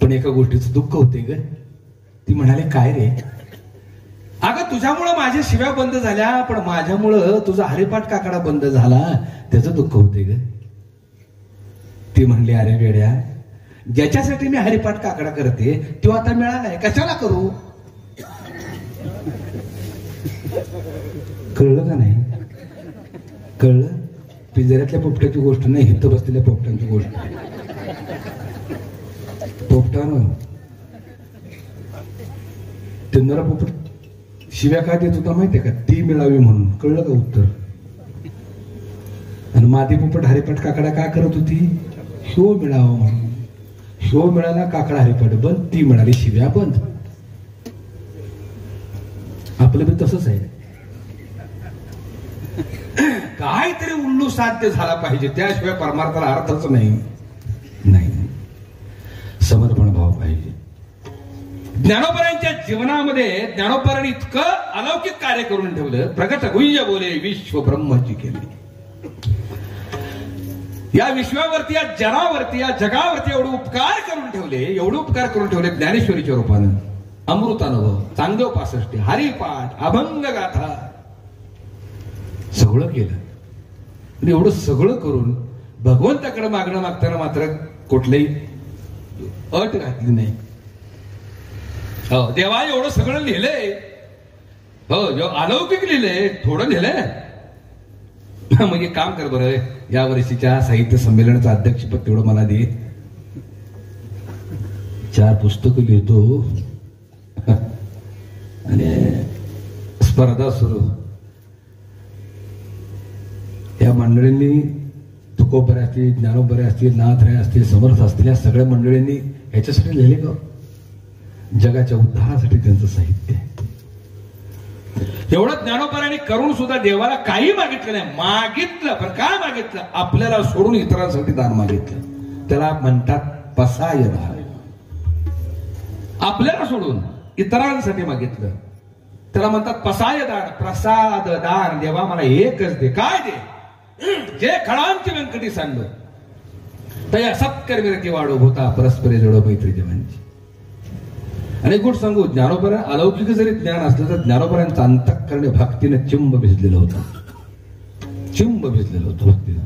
पण एका गोष्टीचं दुःख होते ग. ती म्हणाली काय रे. अगं तुझ्यामुळं माझ्या शिव्या बंद झाल्या, पण माझ्यामुळं तुझा हरिपाठ काकडा बंद झाला, त्याचं दुःख होते ग. ती म्हणली अरे वेड्या, ज्याच्यासाठी मी हरिपाठ काकडा करते तो आता मिळालाय, कशाला करू. कळलं का नाही, कळलं. पिंजऱ्यातल्या पोपटाची गोष्ट नाही, हित बसलेल्या पोपटांची गोष्ट. पोपटानं ते नर पोपट शिव्या काय देत होता माहितीये का, ती मिळावी म्हणून. कळलं का उत्तर. आणि मादी पोपट हरिपाठ काकडा काय करत होती, शो मिळावा म्हणून. शो मिळाला, काकडा हरिपाठ बंद, ती मिळाली शिव्या बंद. आपलं बी तसंच आहे, काहीतरी उल्लू साध्य झाला पाहिजे, त्याशिवाय परमार्थाला अर्थच नाही. समर्पण भाव पाहिजे. ज्ञानोबरांच्या जीवनामध्ये ज्ञानोबरांनी इतकं अलौकिक कार्य करून ठेवलं. प्रगट गुंज बोले विश्व ब्रह्मची केली. या विश्वावरती, या जनावरती, या जगावरती एवढे उपकार करून ठेवले, एवढे उपकार करून ठेवले. ज्ञानेश्वरीच्या रूपानं अमृतानुभव, चांगदेव 65, हरिपाठ, अभंग गाथा सगळं केलं. आणि एवढं सगळं करून भगवंताकडे मागणं मागताना मात्र कुठलीही अट घातली नाही. हो देवा एवढं सगळं लिहिलंय, हो अलौकिक लिहिलंय, थोडं लिहिलंय. मग एक काम कर बरं, या वर्षीच्या साहित्य संमेलनाचं अध्यक्षपद तेवढं मला दे. 4 पुस्तकं लिहितो आणि स्पर्धा सुरू. या मंडळींनी तुकोबरे असतील, ज्ञानोबरे असतील, नाथराय असतील, समर्थ असतील, या सगळ्या मंडळींनी ह्याच्यासाठी लिहिले का, जगाच्या उद्धारासाठी त्यांचं साहित्य. एवढं ज्ञानोबरांनी करून सुद्धा देवाला काही मागितलं नाही. मागितलं पण काय मागितलं, आपल्याला सोडून इतरांसाठी दान मागितलं. त्याला म्हणतात पसाय दान. आपल्याला सोडून इतरांसाठी मागितलं त्याला म्हणतात पसाय दान, प्रसाद दान. देवा मला एकच दे. काय दे, जे खळांची व्यंकटी सांगलं तया सत्कर्मी वाढो होता परस्परे जडो मैत्री जवांची. आणि एक गोष्ट सांगू, ज्ञानोबा अलौकिक जरी ज्ञान असलं तर ज्ञानोबांचं अंतःकरण भक्तीनं चिंब भिजलेलं होतं. चिंब भिजलेलं होतं भक्तीनं.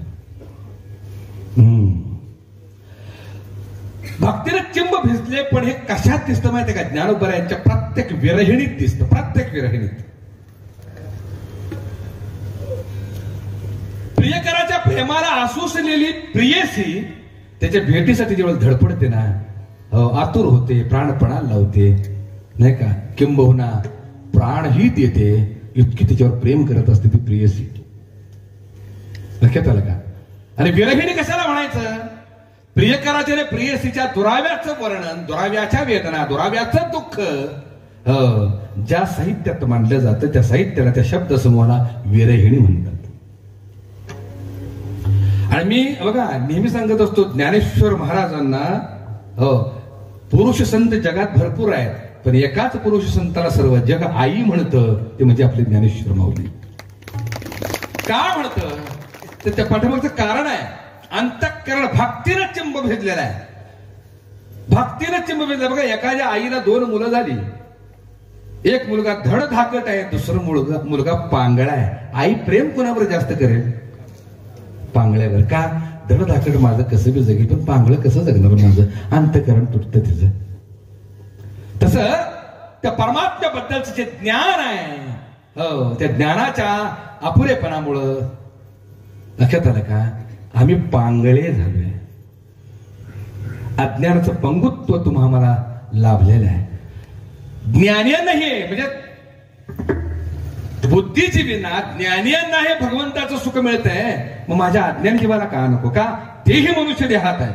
भक्तीनं चिंब भिजले. पण हे कशात दिसतं माहितीये का? ज्ञानोबा यांच्या प्रत्येक विरहिणीत दिसतं. प्रत्येक विरहिणीत. प्रियकराच्या प्रेमाला आसुसलेली प्रियसी त्याच्या भेटीसाठी जेव्हा धडपडते ना, आतुर होते, प्राणपणाला लावते, नाही का? किंबहुना प्राणही देते. इतकी त्याच्यावर प्रेम करत असते ती प्रियसी. लक्षात आलं का? आणि विरहिणी कशाला म्हणायचं? प्रियकराच्या प्रियसीच्या दुराव्याचं वर्णन, दुराव्याच्या वेदना, दुराव्याचं दुःख ज्या साहित्यात मांडलं जातं त्या साहित्याला, त्या शब्द समूहाला विरहिणी म्हणतात. आणि मी बघा नेहमी सांगत असतो, ज्ञानेश्वर महाराजांना पुरुष संत जगात भरपूर आहेत, पण एकाच पुरुष संताला सर्व जग आई म्हणतं, ते म्हणजे आपले ज्ञानेश्वर माऊली. का म्हणतं? तर त्या पाठीमागचं कारण आहे. अंतःकरण भक्तीनं चिंब भेदलेला आहे. भक्तीनं चिंब भेदला. बघा, एखाद्या आईला 2 मुलं झाली. एक मुलगा धडधाकट आहे, दुसरा मुलगा पांगळा आहे. आई प्रेम कोणावर जास्त करेल? पांगळ्यावर. का? धडधाकट माझं कसं बी जगेल, पण पांगळ कसं जगणार माझं? अंतःकरण तुटतं तिचं. तसं त्या परमात्म्याबद्दलचं जे ज्ञान आहे, त्या ज्ञानाच्या अपुरेपणामुळं, लक्षात आलं का, आम्ही पांगळे झालोय. अज्ञानाचं पंगुत्व तुम्हाला लाभलेलं आहे. ज्ञानीयांना हे म्हणजे बुद्धीची विना ज्ञानीयांना हे भगवंताचं सुख मिळत आहे. मग माझ्या अज्ञान जीवाला का नको? का? तेही मनुष्य देहात आहे.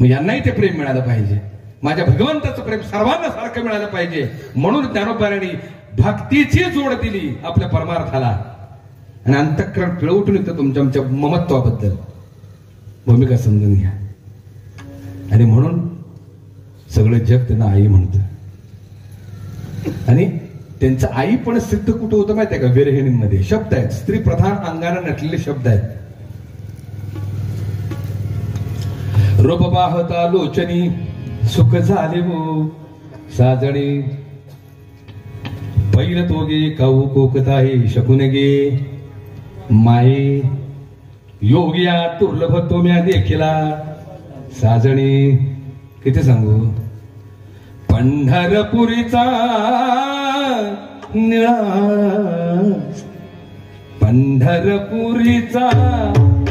मग यांनाही ते प्रेम मिळालं पाहिजे. माझ्या भगवंताचं प्रेम सर्वांना सारखं मिळालं पाहिजे. म्हणून ज्ञानोबांनी भक्तीची जोड दिली आपल्या परमार्थाला. आणि अंतःकरण पिळवटून येतं तुमच्या आमच्या ममत्वाबद्दल. भूमिका समजून घ्या. आणि म्हणून सगळं जग त्यांना आई म्हणतं. आणि त्यांचं आई पण सिद्ध कुठं होतं माहितीये का? विरहिणींमध्ये शब्द आहेत, स्त्री प्रधान अंगाने नटलेले शब्द आहेत. रूप पाहता लोचनी सुख झाले हो साजणी, पैल तोगे काऊ कोकताहे शकून गे माये, योगिया दुर्लभ तो म्या देखिला साजणी. किती सांगू? पंढरपुरीचा निळा, पंढरपुरीचा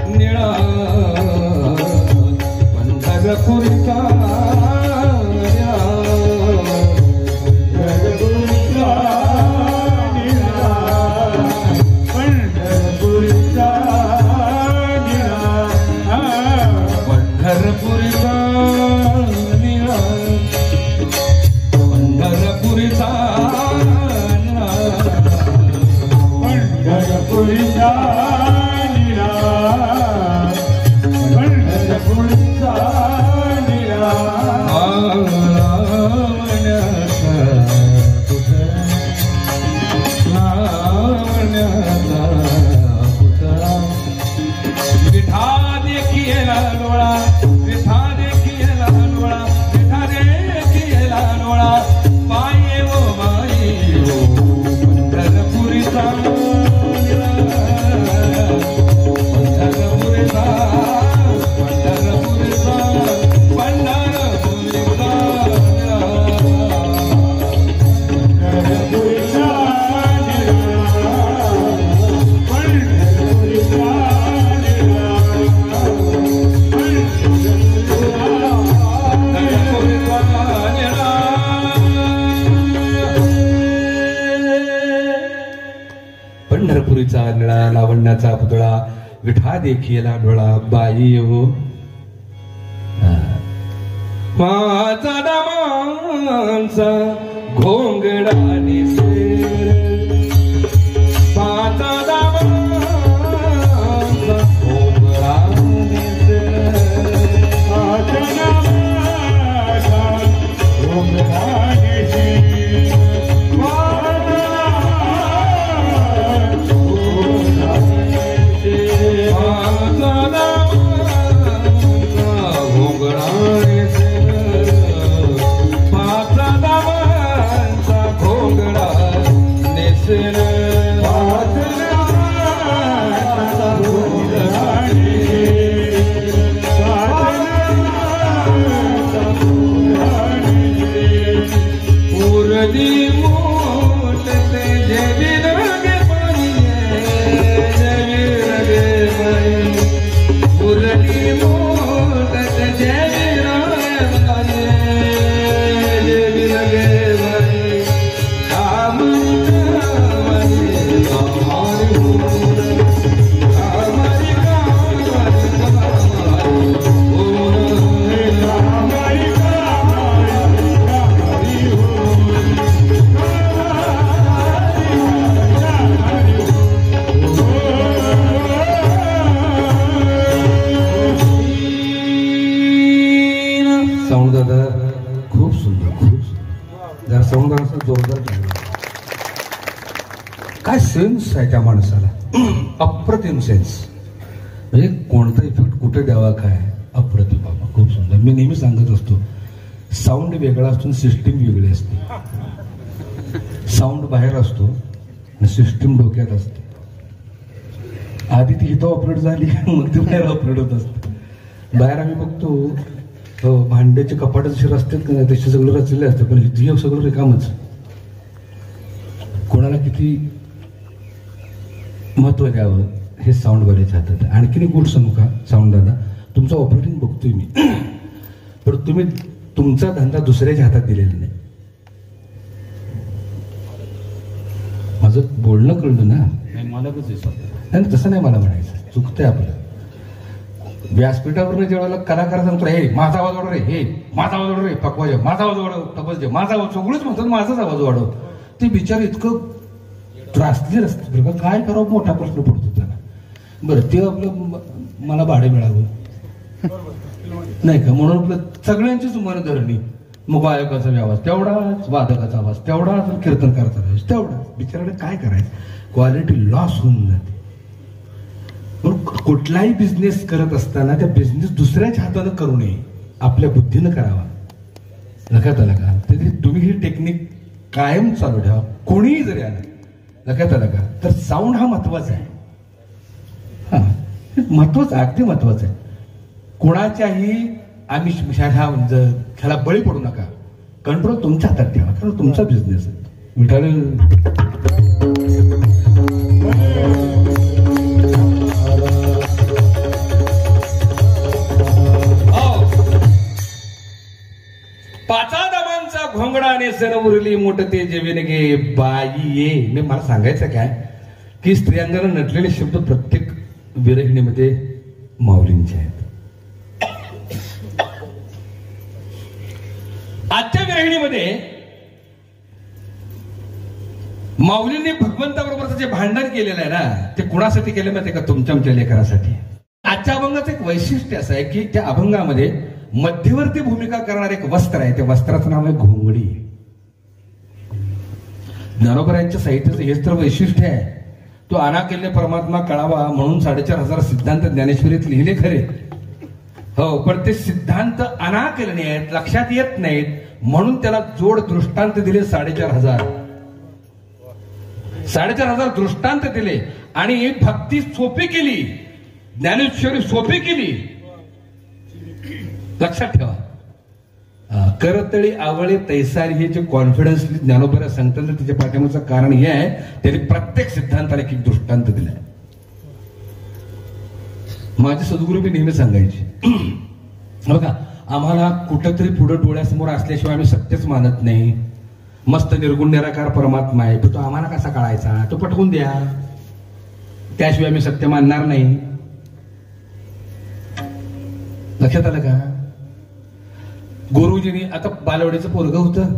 निळा, पंढरपुरीचा निळा, पंढरपुरीचा निळा, पंढरपुरीचा निळा, पंढरपुरीचा निळा, पंढरपुरीचा पंढरपुरीचा निळा, पंढरपुरीचा निळा, लावण्याचा पुतळा, लावण्याचा पुतळा, विठा देखिला डोळा, विठा देखिला डोळा, विठा देखिला डोळा, पाये ओ बाई ओ पंढरपुरीचा निळा, पंढरपुरीचा, पंढरपुरीचा, पंढरपुरीचा निळा, पंढरपुरीचा निळा, पंढरपुरीचा पंढरपुरीचा निळा, लावण्याचा पुतळा, विठा देखिला डोळा, बाई हो माझा दामांचा घोंगडा निसेर, माझा दामांचा घोंगडा निसेर, माझा दामांचा घोंगडा निसेर, माझा जरा सौंदर्य असं जोरदार लागलं. काय सेन्स आहे त्या माणसाला, अप्रतिम सेन्स. म्हणजे कोणता इफेक्ट कुठे द्यावा काय अप्रतिम बाबा, खूप सुंदर. मी नेहमी सांगत असतो साऊंड वेगळा असतो सिस्टीम वेगळी असते. साऊंड बाहेर असतो आणि सिस्टीम डोक्यात असते. आधी ती इथं ऑपरेट झाली मग ती बाहेर ऑपरेट होत असते. बाहेर आम्ही बघतो भांड्याचे कपाट जसे रस्त्यात का तसे सगळं रचलेले असते, पण इथे सगळं रिकामच. कोणाला किती महत्व द्यावं हे साऊंड वाल्याच्या हातात आहे. आणखीन एक गोष्ट सांगू का साऊंड दादा, तुमचं ऑपरेटिंग बघतोय मी, पण तुम्ही तुमचा धंदा दुसऱ्याच्या हातात दिलेला नाही. माझं बोलणं कळलं ना, नाही तसं नाही मला म्हणायचं, चुकतंय आपलं. व्यासपीठावर जेव्हा कलाकार सांगतो हे माझा आवाज वाढव रे, हे माझा आवाज वाढव रे, पकवा जे माझा आवाज वाढव, तपस जे माझा आवाज, सगळंच म्हणतात माझाच आवाज वाढव. ते बिचार इतकं त्रासलेलं असतं बरं का, काय करावं मोठा प्रश्न पडतो त्याला. बरं ते आपलं मला भाडे मिळावं नाही का, म्हणून आपलं सगळ्यांचीच मनधरणी. मग गायकाचा आवाज तेवढाच, वादकाचा आवाज तेवढाच, कीर्तनकाराचा आवाज तेवढाच. बिचाराकडे काय करायचं, क्वालिटी लॉस होऊन जाते. कुठलाही बिझनेस करत असताना त्या बिझनेस दुसऱ्याच्या हातानं करू नये, आपल्या बुद्धीनं करावा. लक्षात आलं का? तरी तुम्ही ही टेक्निक कायम चालू ठेवा. कोणीही जरी आलं, लक्षात आलं का? तर साऊंड हा महत्वाचा आहे. हा महत्वाचा, अगदी महत्वाचा आहे. कोणाच्याही आम्ही ह्याला बळी पडू नका. कंट्रोल तुमच्या हातात ठेवा, कारण तुमचा बिझनेस आहे. विठाल पाचा दामांचा घोंगडाने सण उरली मोठते जेवेन गे बाई ये. मी मला सांगायचं काय की स्त्रियांगाने नटलेले शब्द प्रत्येक विरहिणीमध्ये माऊलींचे आहेत. आजच्या विरहिणीमध्ये माऊलींनी भगवंताबरोबरचं जे भांडण केलेलं आहे ना, ते कुणासाठी केलं माहिती का? तुमच्या आमच्या लेकरासाठी. आजच्या अभंगाचं एक वैशिष्ट्य असं आहे की त्या अभंगामध्ये मध्यवर्ती भूमिका करणारे एक वस्त्र आहे. त्या वस्त्राचं नाव आहे घोंगडी. ज्ञानोबा यांच्या साहित्याचं हेच तर वैशिष्ट्य आहे. तो अनाकेल्य परमात्मा कळावा म्हणून 4500 सिद्धांत ज्ञानेश्वरीत लिहिले खरे, हो, पण ते सिद्धांत अनाकलनीय आहेत, लक्षात येत नाहीत, म्हणून त्याला जोड दृष्टांत दिले 4500 दृष्टांत दिले. आणि भक्ती सोपी केली, ज्ञानेश्वरी सोपी केली. लक्षात ठेवा, करतळी आवळे तैसारी हे जे कॉन्फिडन्स ज्ञानोबा सांगतात त्याच्या पाठिंबाचं कारण हे आहे, त्यांनी प्रत्येक सिद्धांताला एक दृष्टांत दिलाय. माझे सद्गुरू मी नेहमी सांगायचे, बघा आम्हाला कुठंतरी पुढे डोळ्यासमोर असल्याशिवाय आम्ही सत्यच मानत नाही. मस्त निर्गुण निराकार परमात्मा आहे, तो आम्हाला कसा कळायचा, तो पटवून द्या, त्याशिवाय आम्ही सत्य मानणार नाही. लक्षात आलं का? गुरुजींनी आता बालवडीचं पोरगं होतं,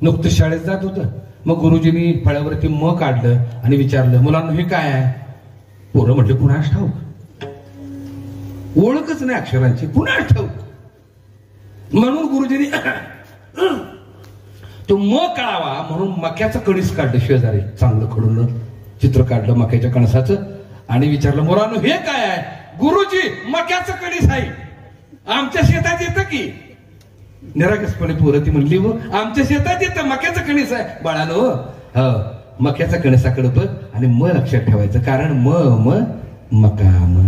नुकतं शाळेत जात होतं. मग गुरुजींनी फळ्यावरती म काढलं आणि विचारलं, मुलांना हे काय आहे? पोरं म्हटलं कुणास ठाऊक, ओळखच नाही अक्षरांची, कुणास ठाऊक. म्हणून गुरुजींनी तो म कळावा म्हणून मक्याचं कणीस काढलं शेजारी, चांगलं खडून चित्र काढलं मक्याच्या कणसाचं आणि विचारलं, मुलांना हे काय आहे? गुरुजी मक्याचं कणीस आहे, आमच्या शेतात येतं की. निरागसपणे पोरं ती म्हणली, व आमच्या शेतात येतं, मक्याचं कणीस आहे. बाळानो, हो मक्याचा कणसाकडे बघ आणि म लक्षात ठेवायचं, कारण म मका म.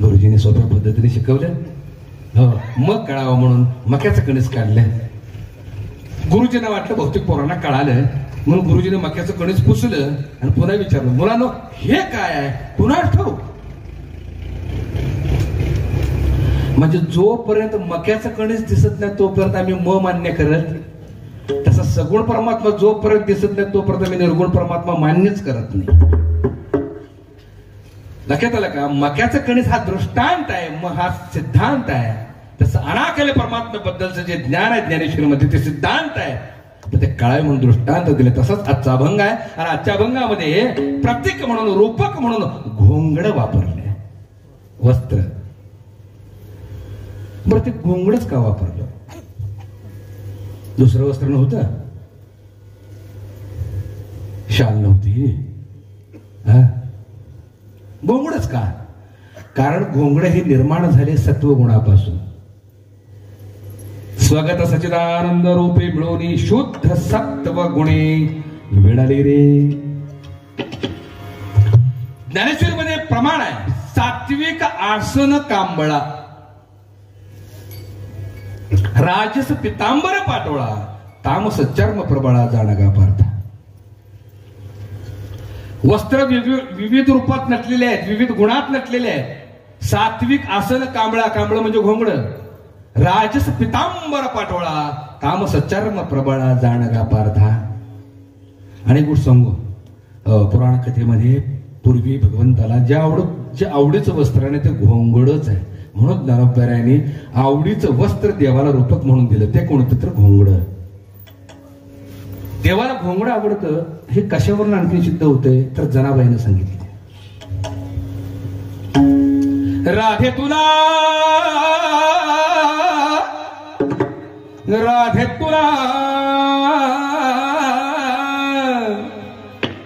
गुरुजीने सोप्या पद्धतीने शिकवलं, हो मग कळावं म्हणून मक्याचं कणीस काढलं. गुरुजींना वाटलं बहुतेक पोरांना कळालं, म्हणून गुरुजीने मक्याचं कणीस पुसलं आणि पुन्हा विचारलं, मुलांनो हे काय आहे? पुन्हा ठाऊक. म्हणजे जोपर्यंत मक्याचं कणीस दिसत नाही तोपर्यंत आम्ही म मान्य करत, तसा सगुण परमात्मा जोपर्यंत दिसत नाही तोपर्यंत आम्ही निर्गुण परमात्मा मान्यच करत नाही. लक्षात आलं का? मक्याचं कणीस हा दृष्टांत आहे, मग हा सिद्धांत आहे. तसं अनाकल्य परमात्म्याबद्दलचं जे ज्ञान आहे ज्ञानेश्वरीमध्ये ते सिद्धांत आहे, तर ते कळावे म्हणून दृष्टांत दिले. तसंच आजचा अभंग आहे आणि आजच्या अभंगामध्ये प्रतीक म्हणून, रूपक म्हणून घोंगड वापरले, वस्त्र. बरं ते घोंगडच का वापरलं? दुसरं वस्त्र नव्हतं, शाल नव्हती. घोंगडच का? कारण घोंगड हे निर्माण झाले सत्वगुणापासून. स्वगत सच्चिदानंद रूपे मिळवणी शुद्ध सत्व गुणे मिळाले रे. ज्ञानेश्वरी मध्ये प्रमाण आहे, सात्विक आसन कांबळा, राजस पितांबर पाटोळा, तामस चर्म प्रबळा जाणगा पार्था. वस्त्र विविध रूपात नटलेले आहेत, विविध गुणात नटलेले आहेत. सात्विक आसन कांबळा, कांबळ म्हणजे घोंगड. राजस पितांबर पाटोळा, तामस चर्म प्रबळा जाणगा पार्था. आणि गोष्ट सांगू, पुराण कथेमध्ये पूर्वी भगवंताला जे आवडीचं वस्त्र आहे ते घोंगडच आहे. म्हणून ज्ञानोबरायांनी आवडीचं वस्त्र देवाला रूपक म्हणून दिलं. ते कोणतं तर घोंगड. देवाला घोंगड आवडतं हे कशावरून आणखी सिद्ध होतंय तर जनाबाईनं सांगितले. राधे तुला, राधे तुला,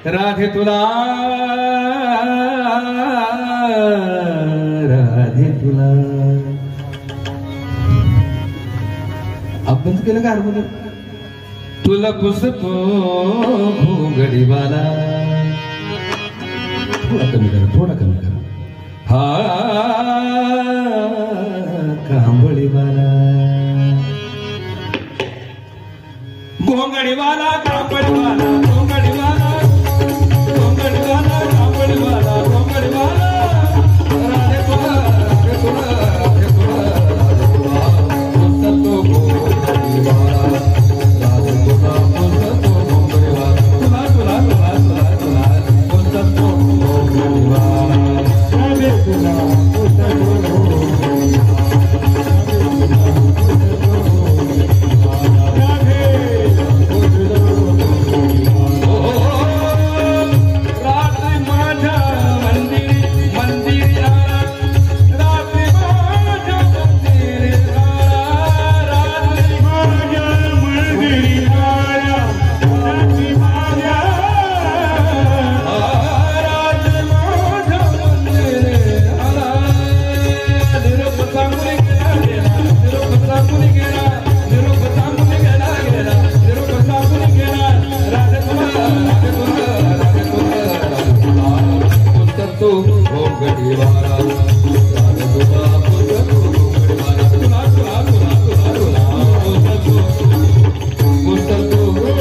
राधे तुला, राधे तुला. आपण केलं का हार्मोनियम? तुला पुसतो घोंगडीवाला. थोडा कमी करा, थोडा कमी करा. हा कांबळीवाला, घोंगडीवाला, कांबळीवाला, घोंगडीवाला, घोंगडीवाला, कांबळीवाला, घोंगडीवाला. राधे तुला, राधे तुला, राधे तुला, राधे तुला, पुसतो घोंगडीवाला. राधे तुला, पुसतो घोंगडीवाला. तुला, तुला, तुला, तुला, तुला, पुसतो घोंगडीवाला. राधे तुला, पुसतो घोंगडीवाला.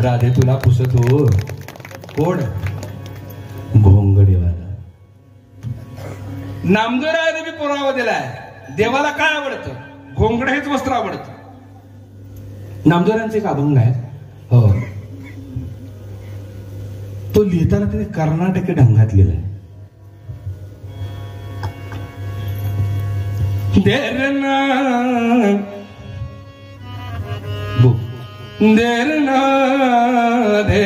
राधे तुला पुसतो कोण? घोंगडीवाला. नामदेवरायाने बी पुरावा दिलाय. देवाला काय आवडतं? घोंगड हेच वस्त्र आवडतं. नामदेवरायांचे एक अभंग आहे, हो, तो लिहिताना त्याने कर्नाटकी ढंगात लिहिलाय. देरना देरना दे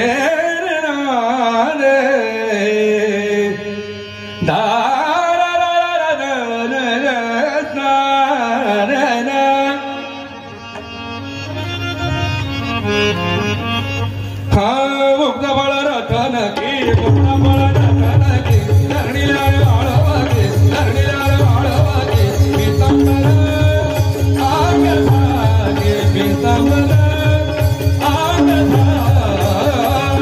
हा मुग्ध बळ रथन की मुग्ध बळ रथन की धरणीला वाळवागे धरणीला वाळवागे पीतांबर आगे भागे पीतांबर आगे भागे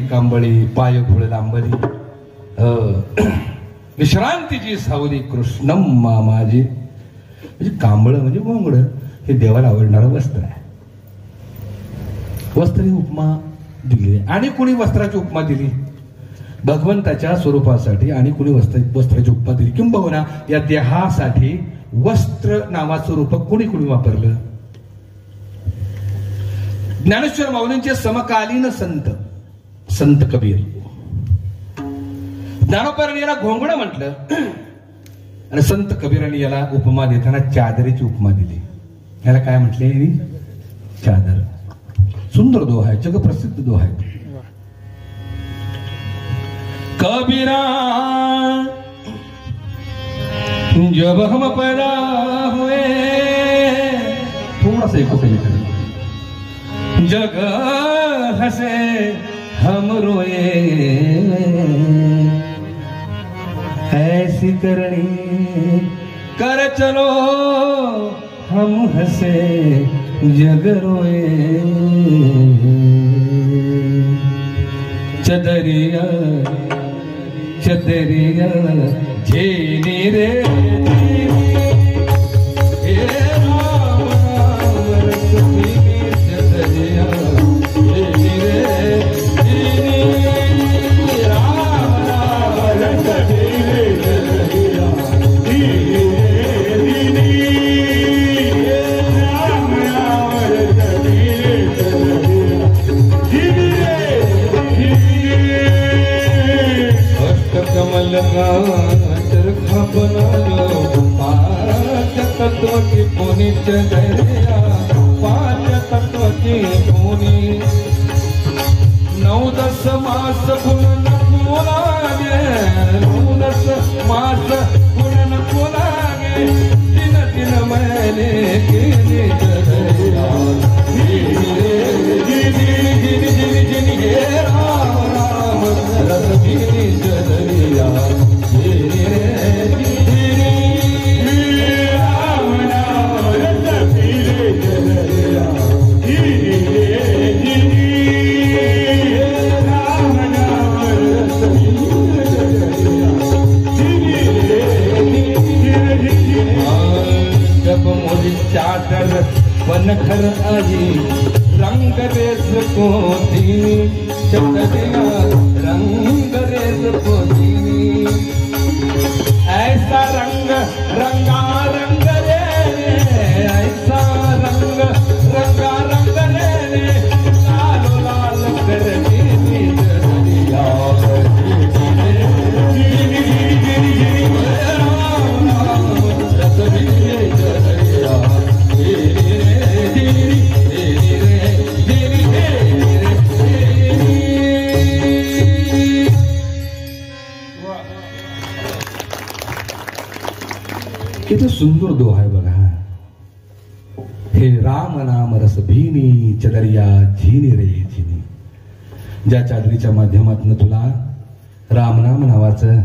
कांबळी पाय घोळ लांबली विश्रांतीची सावली कृष्णम मामाजी. म्हणजे कांबळ म्हणजे मोंगड हे देवाला आवडणारं वस्त्र आहे. वस्त्र ही उपमा दिली आणि कुणी वस्त्राची उपमा दिली भगवंताच्या स्वरूपासाठी आणि कुणी वस्त्राची उपमा दिली किंबहुना या देहासाठी वस्त्र नावाचं रूपक कुणी कुणी वापरलं. ज्ञानेश्वर माऊलींचे समकालीन संत कबीर ज्ञानोबांनी याला घोंगडं म्हटलं आणि संत कबीरांनी याला उपमा देताना चादरीची उपमा दिली. याला काय म्हटले? चादर. सुंदर दोहा आहे, जगप्रसिद्ध दोहा आहे. कबीरा जब हम पैदा हुए, थोड़ा सा एको कहीं करें, जग हंसे हम रोए, ऐसी करनी कर चलो हम हंसे जग रोए. चदरिया चदरिया झेली रे चरखा बनालो पाच तत्व की पुनी चदरिया, पाच तत्व की पुनी. 9-10 मास गुण नको लागे, 9-10 मास गुण नको लागे, 3 महिने केली चदरिया. गिरी राम राम रस गिरी चदरिया. चादर बनकर आई रंग रेस को दीनी, चदरिया रंग रेस को दीनी. ऐसा रंग रंगा रंग रे, ऐसा रंग रंगा रंग रे, लाल लाल कर दीनी चदरिया. किती सुंदर दोहा आहे बघा. हे राम नाम रस भीनी चदरिया झिनी रे झिनी. ज्या चादरीच्या माध्यमातून तुला रामनाम नावाचं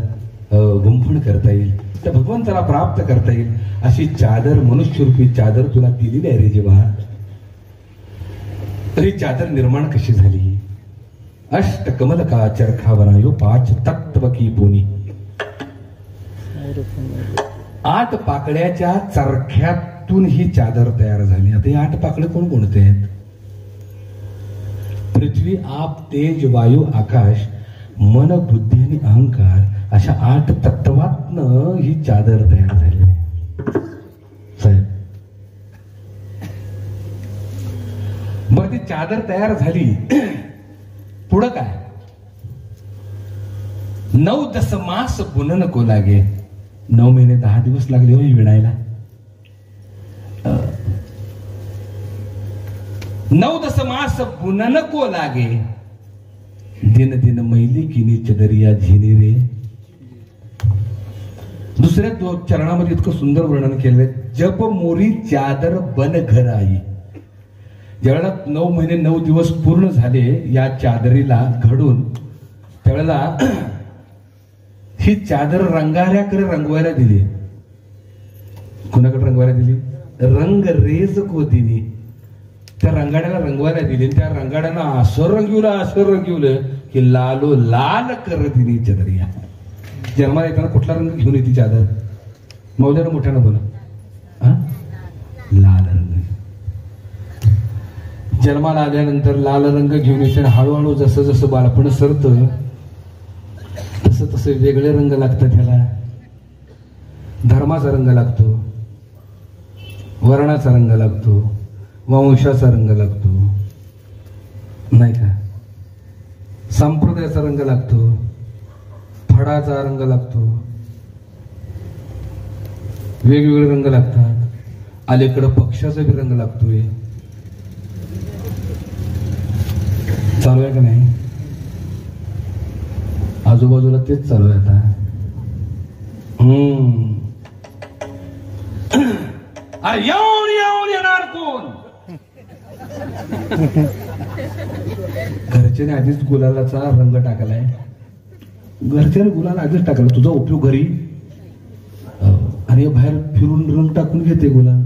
गुंफण करता येईल, त्या भगवंताला प्राप्त करता येईल अशी चादर, मनुष्यरूपी चादर तुला दिलेली आहे रे जेव्हा. तरी चादर निर्माण कशी झाली? अष्ट कमल का चरखा बनायो, 5 तत्व की पोनी. 8 पाकड्याच्या चरख्यातून ही चादर तयार झाली. आता 8 पाकडे कोणते आहेत? पृथ्वी, आप, तेज, वायू, आकाश, मन, बुद्धी आणि अहंकार अशा 8 तत्वातनं ही चादर तयार झालेली आहे साहेब. बरं, ती चादर तयार झाली, पुढं काय? 9-10 मास बुनन को लागे. 9 महिने 10 दिवस लागले हो विणायला. 9-10 मास बुनन को लागे, दिन दिन मैली किनी चदरिया झिनी रे. दुसऱ्या चरणामध्ये इतकं सुंदर वर्णन केलंय. जब मोरी चादर बन घर आई. ज्यावेळेला 9 महिने 9 दिवस पूर्ण झाले या चादरीला घडून, त्यावेळेला ही चादर रंगाऱ्याकडे रंगवायला दिली. कुणाकडे रंगवायला दिली? रंग रेज को दिली. त्या रंगाड्याला रंगवायला दिली. त्या रंगाड्यानं असं रंगवलं की लालो लाल कर दिली चदरिया. जन्माला येताना कुठला रंग घेऊन येते चादर? मौल्यानं मोठ्यानं बोला. लाल रंग. जन्माला आल्यानंतर लाल रंग घेऊन येते. हळूहळू जसं जसं बालपण सरतं तसं तसं वेगळे रंग लागतात. ह्याला धर्माचा रंग लागतो, वर्णाचा रंग लागतो, वंशाचा रंग लागतो, नाही का? संप्रदायाचा रंग लागतो, फडाचा रंग लागतो, वेगवेगळे रंग लागतात. अलीकडं पक्षाचा बी रंग लागतोय. चालू आहे का नाही? आजूबाजूला तेच चालू आहे आता. येणार कोण? घरच्याने आधीच गुलालाचा रंग टाकलाय. घरच्याने गुलाल आधीच टाकला. तुझा उपयोग घरी आणि बाहेर फिरून रंग टाकून घेते गुलाल.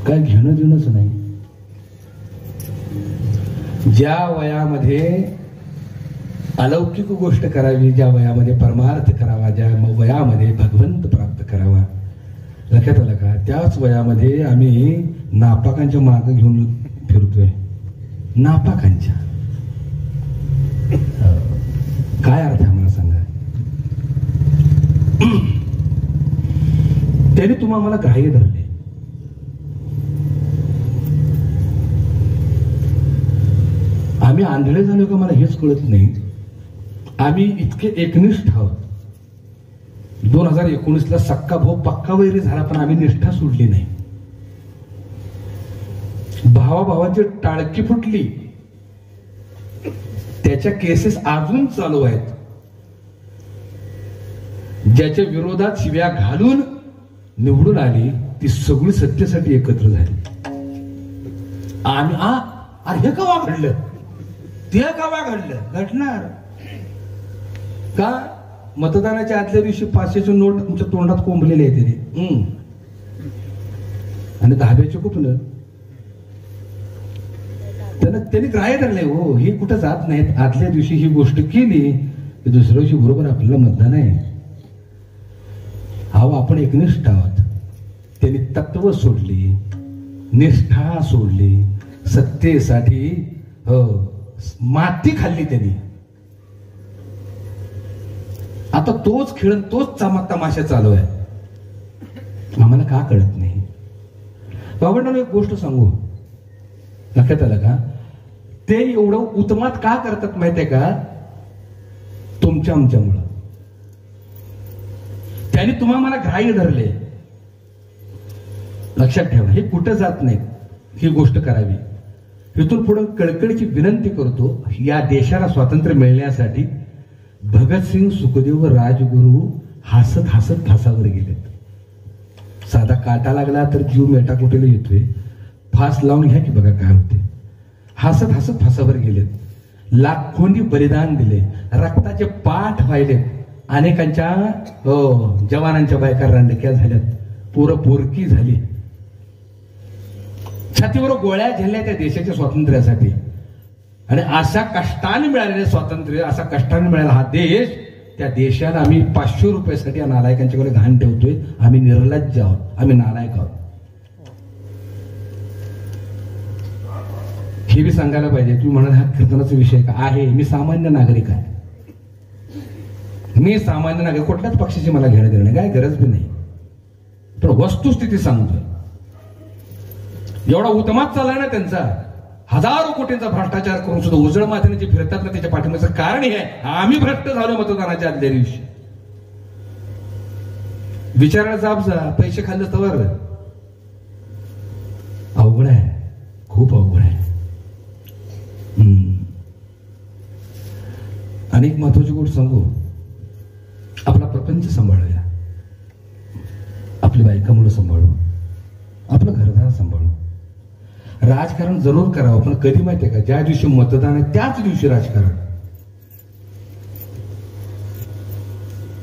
काय घेणं देणंच नाही. ज्या वयामध्ये अलौकिक गोष्ट करावी, ज्या वयामध्ये परमार्थ करावा, ज्या वयामध्ये भगवंत प्राप्त करावा, लक्षात आलं का? त्याच वयामध्ये आम्ही नापाकांच्या मागे घेऊन फिरतोय. नापाकांच्या काय अर्थ आहे मला सांगा? त्याने तुम्हाला मला ग्राह्य धरले. आम्ही आंधळे झालो का मला हेच कळत नाही. आम्ही इतके एकनिष्ठ आहोत. 2019ला सक्का भाऊ पक्का वैरी झाला पण आम्ही निष्ठा सोडली नाही. भावाभावाची टाळकी फुटली. त्याच्या केसेस अजून चालू आहेत. ज्याच्या विरोधात शिव्या घालून निवडून आली ती सगळी सत्तेसाठी एकत्र झाली. आम्ही अरे हे का घडलं, ते का घडलं? घडणार का? मतदानाच्या आदल्या दिवशी 500ची नोट तुमच्या तोंडात कोंबलेली आहे त्याने. आणि दहाव्याचे कुठलं त्यांनी ग्राह्य धरले. हो, हे कुठं जात नाहीत. आदल्या दिवशी ही गोष्ट केली की दुसऱ्या दिवशी बरोबर आपल्याला मतदान आहे. अहो, आपण एकनिष्ठ आहोत. त्यांनी तत्व सोडली, निष्ठा सोडली, सत्तेसाठी माती खाल्ली त्यांनी. आता तोच खेळ, तोच तमाशा चालू आहे. आम्हाला का कळत नाही? बाबांना एक गोष्ट सांगू, लक्षात आलं का? ते एवढं उत्मात का करतात माहितीये का? तुमच्या आमच्यामुळं. त्यांनी तुम्हाला मला ग्राह्य धरले. लक्षात ठेवा, हे कुठं जात नाही. ही गोष्ट करावी. इथून पुढे कळकळीची विनंती करतो. या देशाला स्वातंत्र्य मिळण्यासाठी भगतसिंग, सुखदेव व राजगुरू हसत हसत फासावर गेलेत. साधा काटा लागला तर जीव मेटाकुटीला येतोय. फास लावून घ्या की बघा काय होते. हसत हसत फासावर गेलेत. लाखोंनी बलिदान दिले. रक्ताचे पाठ वाहिले. अनेकांच्या जवानांच्या बायका रांडक्या झाल्यात. पोरं पोरकी झाली. छातीवर गोळ्या झेलल्या त्या देशाच्या स्वातंत्र्यासाठी. आणि अशा कष्टाने मिळालेले स्वातंत्र्य, असा कष्टाने मिळाला हा देश, त्या देशाला आम्ही 500 रुपयासाठी या नालायकांच्याकडे घाण ठेवतोय. आम्ही निर्लज्ज आहोत, आम्ही नालायक आहोत. हे बी सांगायला पाहिजे. तुम्ही म्हणाल हा कीर्तनाचा विषय का आहे? मी सामान्य नागरिक आहे. मी सामान्य नागरिक, कुठल्याच पक्षाची मला घेणं देणं काय गरज बी नाही. पण वस्तुस्थिती सांगतोय. एवढा उत्मात चाललाय ना त्यांचा. हजारो कोटींचा भ्रष्टाचार करून सुद्धा उजळ माथ्याने जे फिरतात ना, त्याच्या पाठिंब्याचं कारण हे आहे, आम्ही भ्रष्ट झालो मतदानाच्या आदल्या दिवशी. विचारायला जाब जा, पैसे खाल्ले तर अवघड आहे, खूप अवघड आहे. अनेक महत्वाची गोष्ट सांगू. आपला प्रपंच सांभाळूया. आपली बायका मुलं सांभाळू. आपलं घरदार सांभाळू. राजकारण जरूर करावं, पण कधी माहितीये का? ज्या दिवशी मतदान आहे त्याच दिवशी राजकारण.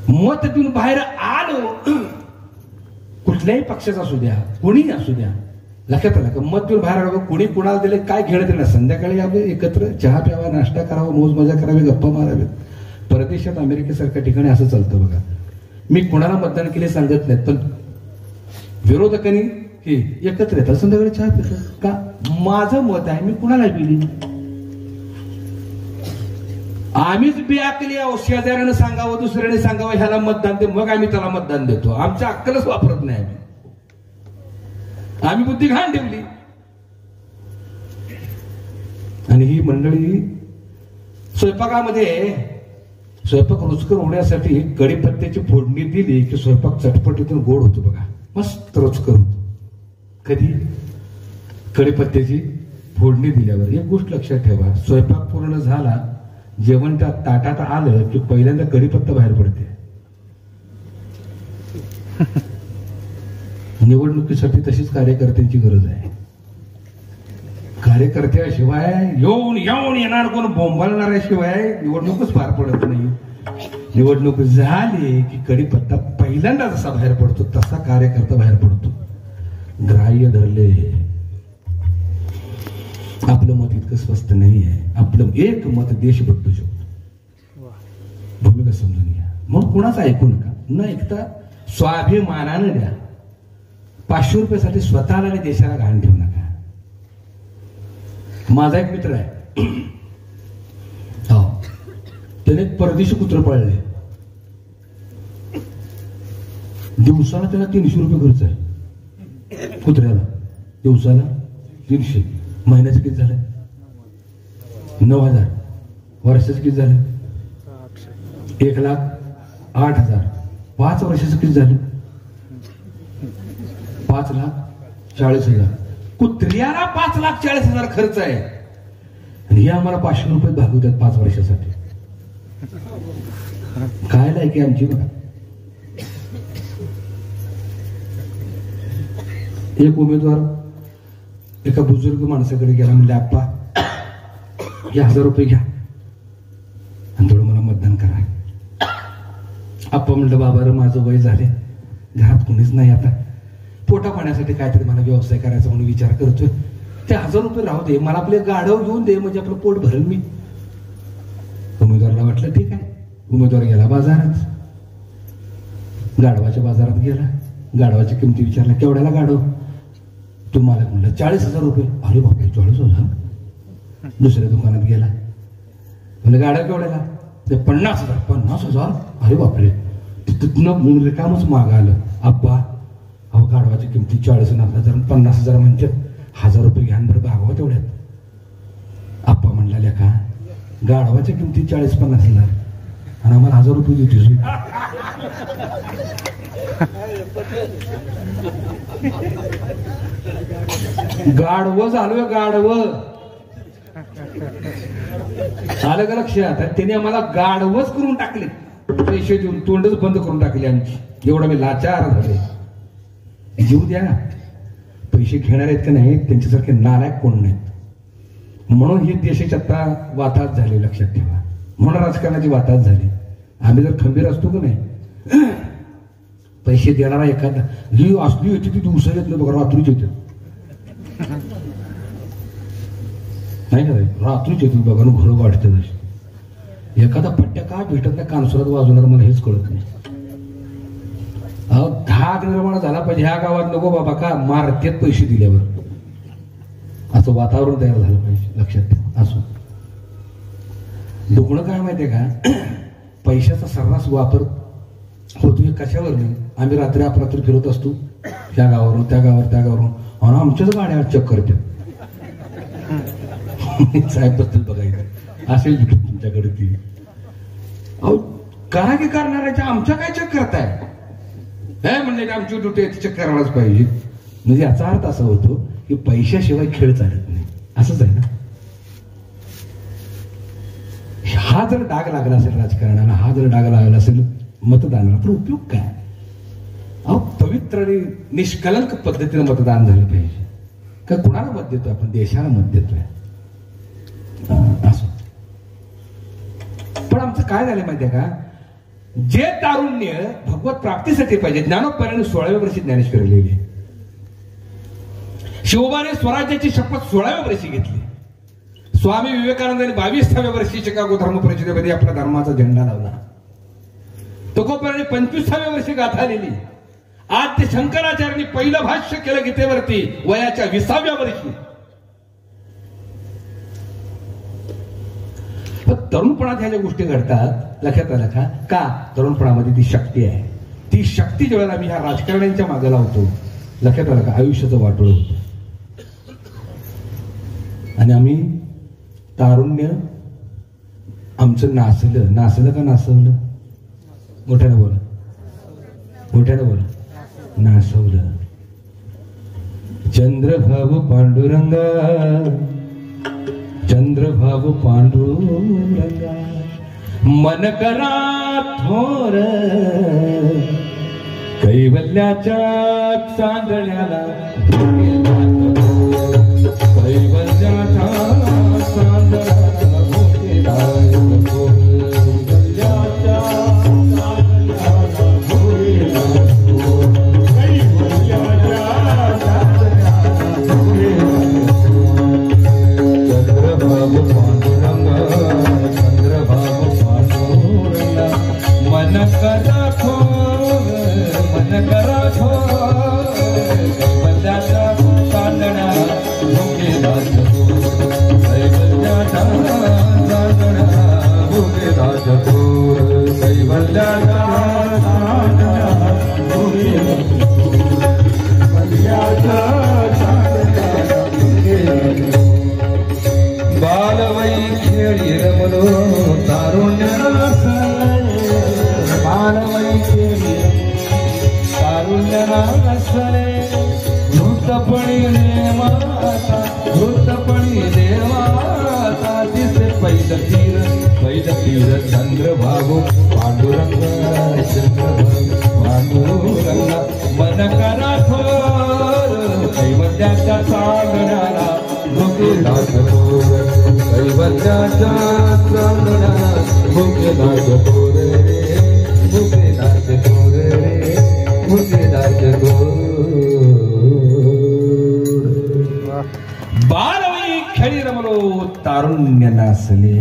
मत देऊन बाहेर आलो, कुठल्याही पक्षाचा असू द्या, कोणीही असू द्या, लक्षात आलं का? मत देऊन बाहेर आलो, कुणी कुणाला दिले काय घेणं दिलं. संध्याकाळी आपण एकत्र चहा प्यावा, नाश्ता करावा, मोज मजा करावी, गप्पा माराव्यात. परदेशात अमेरिकेसारख्या ठिकाणी असं चालतं बघा. मी कुणाला मतदान केले सांगत नाहीत, पण विरोधकांनी हे एकत्र येतात, संध्याकाळी चहा पितात का? माझं मत आहे, मी कुणाला पिली. आम्हीच बियाकली आहो, शेजाऱ्यानं सांगावं, दुसऱ्याने सांगावं ह्याला मतदान दे, मग आम्ही त्याला मतदान देतो. आमच्या अक्कलच वापरत नाही आम्ही बुद्धी घाण ठेवली. आणि ही मंडळी स्वयंपाकामध्ये स्वयंपाक रुचकर होण्यासाठी कढीपत्त्याची फोडणी दिली की स्वयंपाक चटपटीतून गोड होतो बघा, मस्त रुचकर होतो. कधी? कढीपत्त्याची फोडणी दिल्यावर. एक गोष्ट लक्षात ठेवा, स्वयंपाक पूर्ण झाला, जेवण त्या ताटात आलं की पहिल्यांदा कढीपत्ता बाहेर पडते. निवडणुकीसाठी तशीच कार्यकर्त्यांची गरज आहे. कार्यकर्त्याशिवाय येऊन येणार कोण बोंबालणाऱ्याशिवाय निवडणूकच पार पडत नाही. निवडणूक झाली की कढीपत्ता पहिल्यांदा जसा बाहेर पडतो तसा कार्यकर्ता बाहेर पडतो. ग्राह्य धरले. आपलं मत इतकं स्वस्त नाही आहे. आपलं एक मत देश बदलू शकतो. भूमिका समजून घ्या. मग कुणाचं ऐकू नका. न ऐकता स्वाभिमानानं द्या. 500 रुपयासाठी स्वतःला आणि देशाला घाण ठेवू नका. माझा एक मित्र आहे, त्याने एक परदेशी कुत्र पाळले. दिवसाला त्याला 300 रुपये खर्च आहे कुत्र्याला. दिवसाला 300. महिन्याचं किती झालं? 9,000. वर्षाचं किती झालं? 1,08,000. 5 वर्षाचं किती झालं? 5,40,000. कुत्र्याला 5,40,000 खर्च आहे आणि हे आम्हाला 500 रुपये भागवतात 5 वर्षासाठी. काय लायकी आमची बघा. एक उमेदवार एका बुजुर्ग माणसाकडे गेला, म्हणले आप्पा हे 1,000 रुपये घ्या आणि थोडं मला मतदान करा. आप्पा म्हणलं बाबा रे माझं वय झाले, घरात कोणीच नाही, आता पोटा पाण्यासाठी काहीतरी मला व्यवसाय करायचा म्हणून विचार करतोय. ते 1,000 रुपये राहू दे, मला आपले गाढव घेऊन दे, म्हणजे आपलं पोट भरेल मी. उमेदवाराला वाटलं ठीक आहे. उमेदवार गेला बाजारात, गाढवाच्या बाजारात गेला. गाढवाची किमती विचारल्या, केवढ्याला गाढव? तुम्हाला म्हणलं 40,000 रुपये. अरे बापरे 40,000. दुसऱ्या दुकानात गेला, म्हणजे गाढव केवढ्याला? ते 50,000. 50,000. अरे बापरे. तिथनं रिकामच माग आलं. आप्पा अहो गाढवाची किमती 40,000 50,000 म्हणतात, 1,000 रुपये घ्या बरं भागवा तेवढ्यात. आप्पा म्हणला लेखा गाढवाच्या किमती 40-50,000 आणि आम्हाला 1,000 रुपये देतोस. गाढव झालोय गाढव. आलं का लक्षात? त्याने आम्हाला गाढवच करून टाकले. पैसे देऊन तोंडच बंद करून टाकले आमची. एवढा मी लाचार झाले. जीव द्या. पैसे घेणार आहेत का नाही त्यांच्यासारखे नालायक कोण नाहीत. म्हणून ही देशाची आता वाताहत झाली, लक्षात ठेवा. म्हणून राजकारणाची वाताहत झाली. आम्ही जर खंबीर असतो का नाही, पैसे देणारा एखादा जी असली होती ती दिवसा येत नाही बघा, रात्रीच येते. नाही का रात्रीच येते बघा, घरं वाटते तशी. एखादा पट्ट्या का भेटत नाही कानसुरात वाजवणार मला हेच कळत नाही. 10 निर्माण झाला पाहिजे ह्या गावात, नको बाबा का मारतेत पैसे दिल्यावर, असं वातावरण तयार झालं पाहिजे. लक्षात ठेवा. असो दुखणं काय माहितीये का, पैशाचा सर्रास वापर होतो. कशावर नाही, आम्ही रात्री अपरात्री फिरत असतो त्या गावावरून त्या गावावरून आणि आमच्याच गाड्या चेक करते. साहेब बद्दल बघायचं असेल तुमच्याकडे ती. अहो करा की करणाऱ्याच्या आमच्या काय चेक करताय म्हणजे आमची ड्युटी चेक करायलाच पाहिजे. म्हणजे याचा अर्थ असा होतो की पैशाशिवाय खेळ चालत नाही. असंच आहे ना. हा जर डाग लागला असेल राजकारणाला, हा जर डाग लागला असेल मतदानाला, तर उपयोग काय? अहो पवित्र आणि निष्कलंक पद्धतीने मतदान झालं पाहिजे. का कुणाला मत देतोय आपण? देशाला मत देतोय. असं पण आमचं काय झालं माहितीये का, जे तारुण्य भगवत प्राप्तीसाठी पाहिजे, ज्ञानोपायाने 16व्या वर्षी ज्ञानेश्वरी लिहिली. शिवबाने स्वराज्याची शपथ 16व्या वर्षी घेतली. स्वामी विवेकानंदांनी 22व्या वर्षी शिकागो धर्म परिषदेमध्ये आपल्या धर्माचा झेंडा लावला. तुकोबांनी 25व्या वर्षी गाथा लिहिली. आज ते शंकराचार्यांनी पहिलं भाष्य केलं गीतेवरती वयाच्या 20व्या वर्षी. तरुणपणात ह्या ज्या गोष्टी घडतात लक्षात आलं का? का तरुणपणामध्ये ती शक्ती आहे. ती शक्ती ज्यावेळेला आम्ही ह्या राजकारण्यांच्या मागे लावतो लक्षात आलं का? आयुष्याचं वाटोळ होतं. आणि आम्ही तारुण्य आमचं नासलं का नासवलं? मोठ्यानं बोला, मोठ्यानं बोला. नासवलं. चंद्रभाऊ पांडुरंगा, चंद्रभाऊ पांडुरंगा, मन करा थोर कैवल्याच्या चांदण्याला, कैवल्याच्या चांदण्याला भोके लागतो. चंद्रभाऊ पांडुरंग, पांडुरंग, मन करा थोर कैवल्याच्या चांदण्याला भोके लागतो. कैवल्याच्या चांदण्याला भोके लागतो रे, भोके लागतो रे, भोके लागतो. बालवयी खेळी रमलो तारुण्य नासले,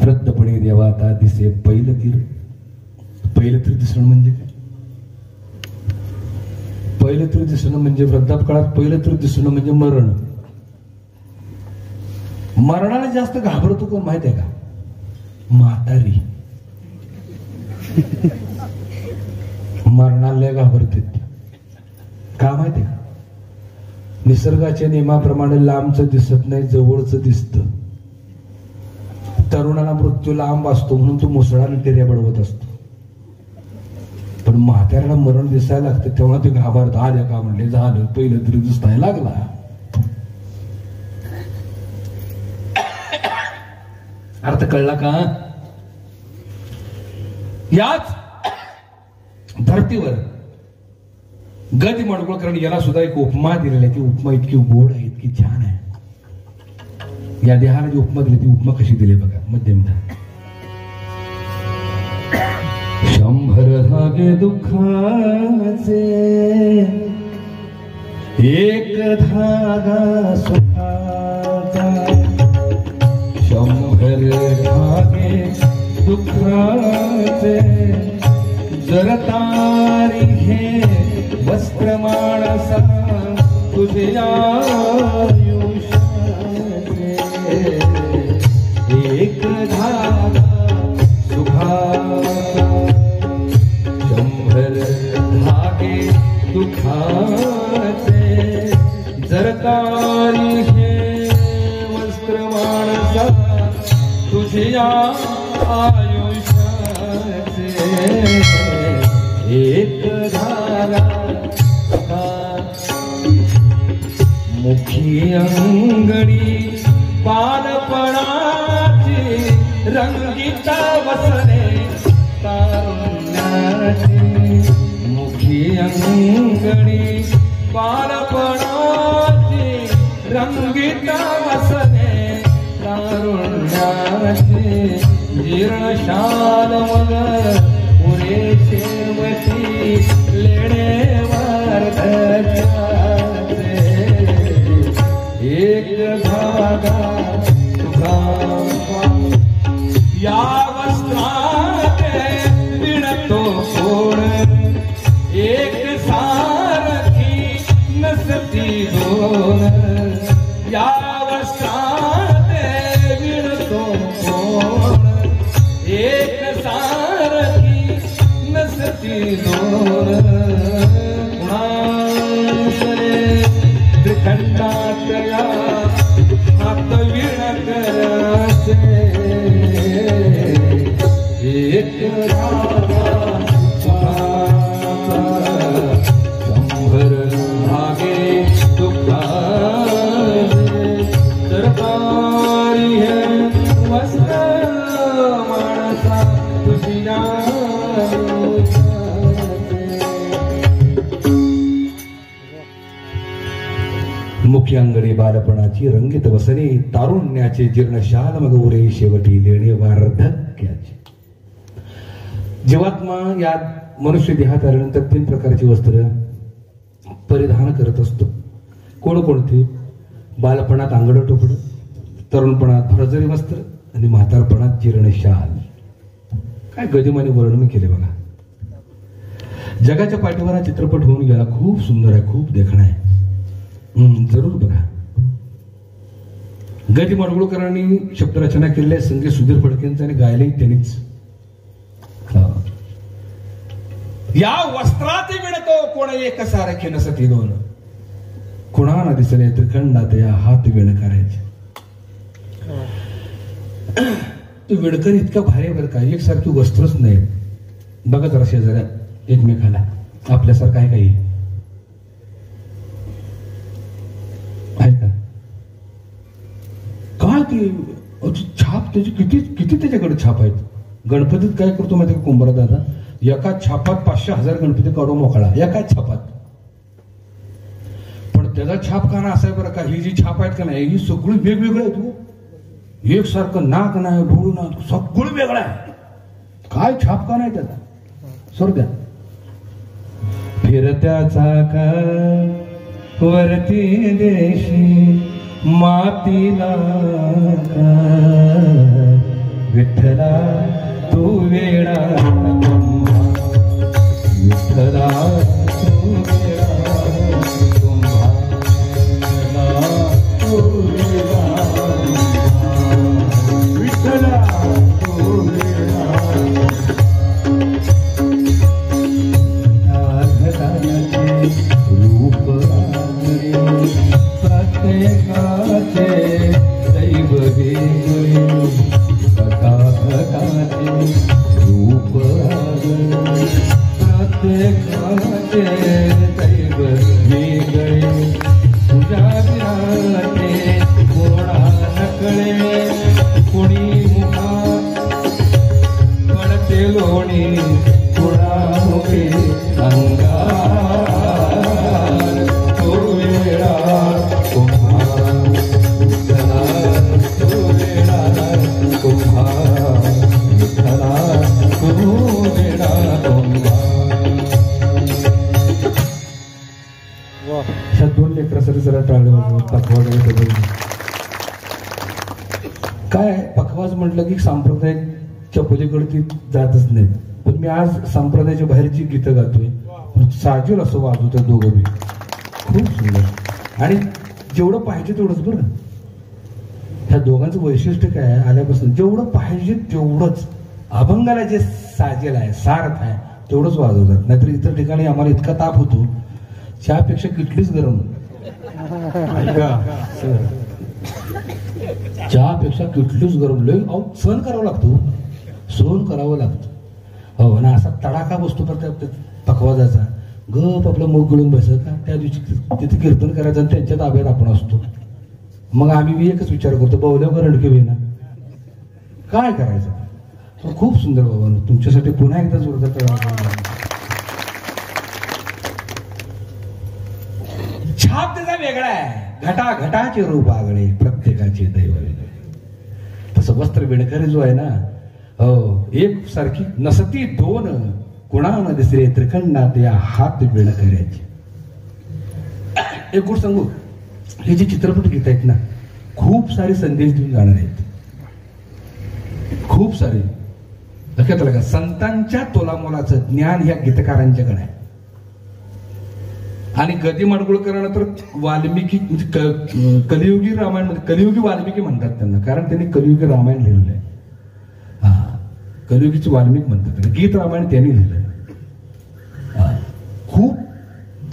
वृद्धपणे देवाता दिसे पहिलं तीर. पहिलं तीर दिसणं म्हणजे काय? पहिलं तीर दिसणं म्हणजे वृद्धापकाळात पहिलं तीर दिसणं म्हणजे मरण. मरणाला जास्त घाबरतो कोण माहित आहे का? म्हातारी. मरणाला घाबरते का माहिती आहे का? निसर्गाच्या नियमाप्रमाणे लांबच दिसत नाही, जवळच दिसतं. तरुणाला मृत्यू लांब असतो म्हणून तो मुसळाने टेऱ्या बडवत असतो. पण म्हाताऱ्याला मरण दिसायला लागतं तेव्हा ते घाबरत. आल्या का म्हणले झालं पहिलं तरी दिसायला लागला. अर्थ कळला का? याच धर्तीवर गदी माडगुळकरांनी याला सुद्धा एक उपमा दिलेला आहे. ती उपमा इतकी गोड आहे, इतकी छान आहे. या देहाला जी उपमा दिली ती उपमा कशी दिली बघा. मध्यमता 100 धागे दुःखाचे, एक धागा सुखाचा. 100 धागे दुःखाचे, जर तारी हे वस्त्र माणसा तुझे आयुष्य. एक धागा सुखाचा, 100 धागे दुःखाचे, जर तारी हे वस्त्र माणसा तुझ्या आयुष्याचे. एक धागा मुखी अंगणी बालपणाची रंगीत वसने तारुण्याची. मुखी अंगणी बालपणाची रंगीत वसने तारुण्याची. जीर्ण शाल मग पुरे शेवटी लेणे वार्धच्या. एक धागा तुका या वस्त्रात विणतो कोण एक सारखी नसती दोन या वस्त्रात विणतो कोण एक सारखी नसती दोन कुणासरे त्रिखंडात या हात विण करायचे एक धागा शंभर धागे दुःखाचे तरकारी है वस्त्र माणसा तुझिया मुख्य अंगणी बालपणाची रंगीत वसने तारुण्याचे जीर्णशाल मग उरे शेवटी लेणे वार्धक्याचे जीवात्मा या मनुष्य देहात आल्यानंतर 3 प्रकारची वस्त्र परिधान करत असतो. कोणकोणते? बालपणात आंगड टोपड, तरुणपणात भरजरी वस्त्र आणि म्हातारपणात जीर्णशाल. काय गदिमाने वर्णन केले बघा. जगाच्या पाठीवर हा चित्रपट होऊन गेला. खूप सुंदर आहे, खूप देखणा आहे. जरूर बघा. गदी माडगुळकरांनी शब्दरचना केलेली आहे. संगीत सुधीर फडकेंचं आणि गायलंही त्यांनीच. या वस्त्रात विणतो कोण एक सारखे नसती दोन कुणा ना दिसले त्रिखंडात या हात विण करायचे. तो विणकर इतका भारी बरं का, एकसारखी वस्त्रच नाही. बघा जरा शेजाऱ्या एकमेकाला आपल्यासारखं आहे काही आहे का? काय ती छाप त्याची किती किती त्याच्याकडे छाप आहेत. गणपतीत काय करतो माहिती का कुंभार दादा, एका छापात 500,000 गणपती काढून मोकळा एकाच छापात. पण त्याचा छाप का ना असा आहे बरं का, ही जी छाप आहेत का नाही ही सगळी वेगवेगळी आहेत. एकसारखं नाक नाही, डोळू नाही, सगळं वेगळं आहे. काय छाप का नाही त्याचा स्वर्ग. फिरत्या चाका वरती देशी मातीला विठ्ठला तू वेडा विठ्ठला तू वेडा तू वेडा विठ्ठला तू वेडा रूप प्रत्येकाचे दैव वेगळे प्रत्येकाचे रूप प्रत्येकाचे दैव वेगळे तुझ्या विराटे कोणा नकळे कोणी मुखा पडते लोणी कोणा मुखे अंगार तो वेळा दोन लेकरासाठी जरा टाळलं. पखवाज काय पखवाज म्हटलं की सांप्रदायिकच्या पलीकडे ती जातच नाही. पण मी आज संप्रदायाच्या बाहेरची गीतं गातोय. साजेल असं वाजवत दोघं बी खूप सुंदर. आणि जेवढं पाहिजे तेवढंच बरं. ह्या दोघांचं वैशिष्ट्य काय आहे, आल्यापासून जेवढं पाहिजे तेवढंच अभंगाला जे साजेल आहे सार्थ आहे तेवढंच वाजवतात. नाहीतर इतर ठिकाणी आम्हाला इतका ताप होतो, चहापेक्षा किटलीच गरम. चहापेक्षा किटलीच गरम लय सहन करावं लागतो, सहन करावं लागतं. हो ना, असा तडाखा बसतो तर त्या पखवाजाचा. गप आपलं मुख गिळून बसत का त्या दिवशी तिथे कीर्तन करायचं आणि त्यांच्या ताब्यात आपण असतो. मग आम्ही एकच विचार करतो, बावल्यावर रडके ना काय करायचं. खूप सुंदर बाबा, तुमच्यासाठी पुन्हा एकदा जोरदार छाप त्याचा वेगळा आहे. घटाघटाचे रूप आगळे प्रत्येकाचे दैव वेगळे. तसं वस्त्र विणकरी जो आहे ना, हो एक सारखी नसती दोन कुणा न दिसरे त्रिखंडात या हात विणकऱ्याचे. एक गोष्ट सांगू, हे जे चित्रपट घेत आहेत ना, खूप सारे संदेश देऊन जाणार आहेत, खूप सारे. लक्षात आलं का? संतांच्या तोलामोलाचं ज्ञान ह्या गीतकारांच्याकडे आहे. आणि गदी माडगुळकरांना तर वाल्मिकी म्हणजे कलियुगी रामायण मध्ये कलियुगी वाल्मिकी म्हणतात त्यांना, कारण त्यांनी कलियुगी रामायण लिहिलेलं आहे. हा, कलियुगीचे वाल्मिक म्हणतात, गीत रामायण त्यांनी लिहिलंय. खूप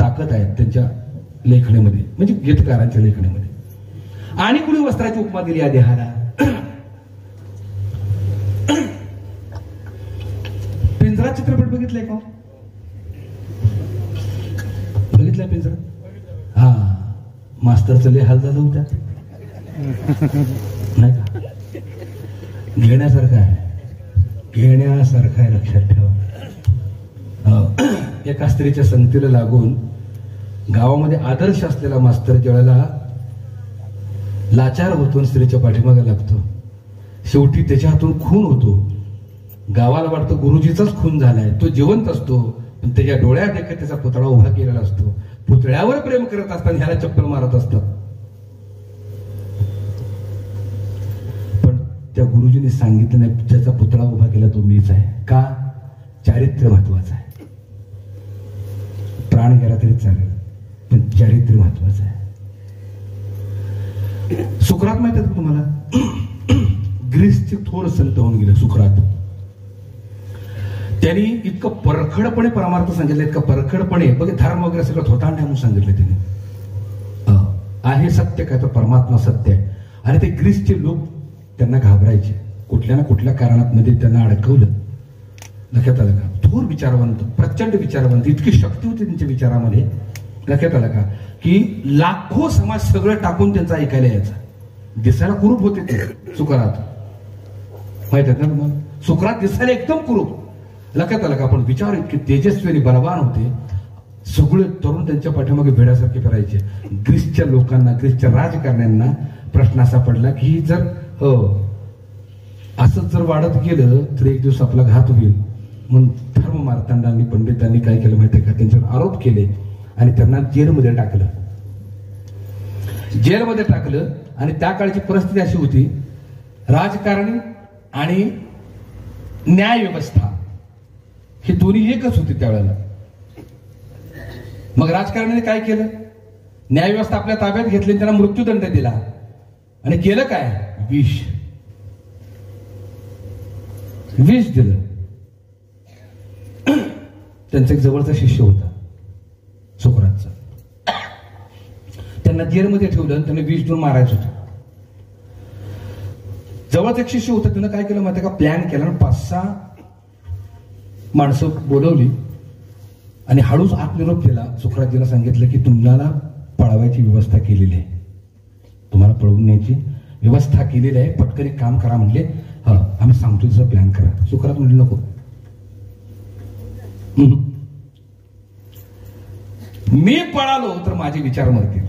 ताकद आहे त्यांच्या लेखणीमध्ये, म्हणजे गीतकारांच्या लेखणीमध्ये. आणि कुणी वस्त्राची उपमा दिली या देहाला. पिंजरा चित्रपट बघितलाय का? बघितलाय पिंजरा? हा, मास्तरचं लय हाल झालं होता नाही का? घेण्यासारखं आहे, घेण्यासारखं आहे, लक्षात ठेवा. एका स्त्रीच्या संगतीला लागून गावामध्ये आदर्श असलेला मास्तर ज्यावेळेला लाचार होतो, स्त्रीच्या पाठीमागे लागतो, शेवटी त्याच्या हातून खून होतो. गावाला वाटतं गुरुजीचाच खून झालाय, तो जिवंत असतो, पण त्याच्या डोळ्यात एक त्याचा पुतळा उभा केलेला असतो. पुतळ्यावर प्रेम करत असताना ह्याला चप्पल मारत असतात. पण त्या गुरुजीने सांगितलं नाही, ज्याचा पुतळा उभा केला तो मीच आहे. का? चारित्र्य महत्वाचं आहे. प्राण गेला तरी चालेल, पण चारित्र्य महत्वाचं आहे. सुकरात माहित आहे का तुम्हाला? ग्रीसचे थोर संत होऊन गेले सुकरात. त्यांनी इतकं परखडपणे परमार्थ सांगितलं, इतकं परखडपणे, बघ धर्म वगैरे सगळं थोतांड म्हणून सांगितलं त्यांनी. आहे सत्य काय तर परमात्मा सत्य आहे. आणि ते ग्रीसचे लोक त्यांना घाबरायचे, कुठल्या ना कुठल्या कारणात त्यांना अडकवलं. लक्षात आलं का? थोर विचारवंत, प्रचंड विचारवंत, इतकी शक्ती होती त्यांच्या विचारामध्ये. लक्षात आलं का? की लाखो समाज सगळं टाकून त्यांचा ऐकायला यायचा. दिसायला कुरूप होते ते सुकरात, माहित आहेत ना तुम्हाला? सुकरात दिसायला एकदम कुरूप. लक्षात आलं का? पण विचार इतके तेजस्वी आणि बलवान होते. सगळे तरुण त्यांच्या पाठीमागे भेड्यासारखे फिरायचे. ग्रीसच्या लोकांना, ग्रीसच्या राजकारण्यांना प्रश्न असा पडला की जर असंच जर वाढत गेलं तर एक दिवस आपला घात होईल. म्हणून धर्म मार्तांडांनी, पंडितांनी काय केलं माहितीये का? त्यांच्यावर आरोप केले आणि त्यांना जेलमध्ये टाकलं. जेलमध्ये टाकलं. आणि त्या काळची परिस्थिती अशी होती, राजकारणी आणि न्याय व्यवस्था हे दोन्ही एकच होती त्यावेळेला. मग राजकारण्याने काय केलं? न्याय व्यवस्था आपल्या ताब्यात घेतली, त्यांना मृत्यूदंड दिला. आणि केलं काय? विष दिलं. त्यांचा एक जवळचा शिष्य होता सुकरातचा, त्यांना जेलमध्ये ठेवलं, त्यांना विष देऊन मारायचं होतं. जवळचा एक शिष्य होता, त्यानं काय केलं माहिती का? प्लॅन केला, 5-6 माणसं बोलवली आणि हळूच आत्मनिरोप केला. सुकरातजीनं सांगितलं की तुम्हाला पळवायची व्यवस्था केलेली आहे, तुम्हाला पळवून न्यायची व्यवस्था केलेली आहे, पटकन एक काम करा म्हणले. हा, आम्ही सांगतो तसं प्लॅन करा. सुकरात म्हणले नको, मी पळालो तर माझे विचार मरतील,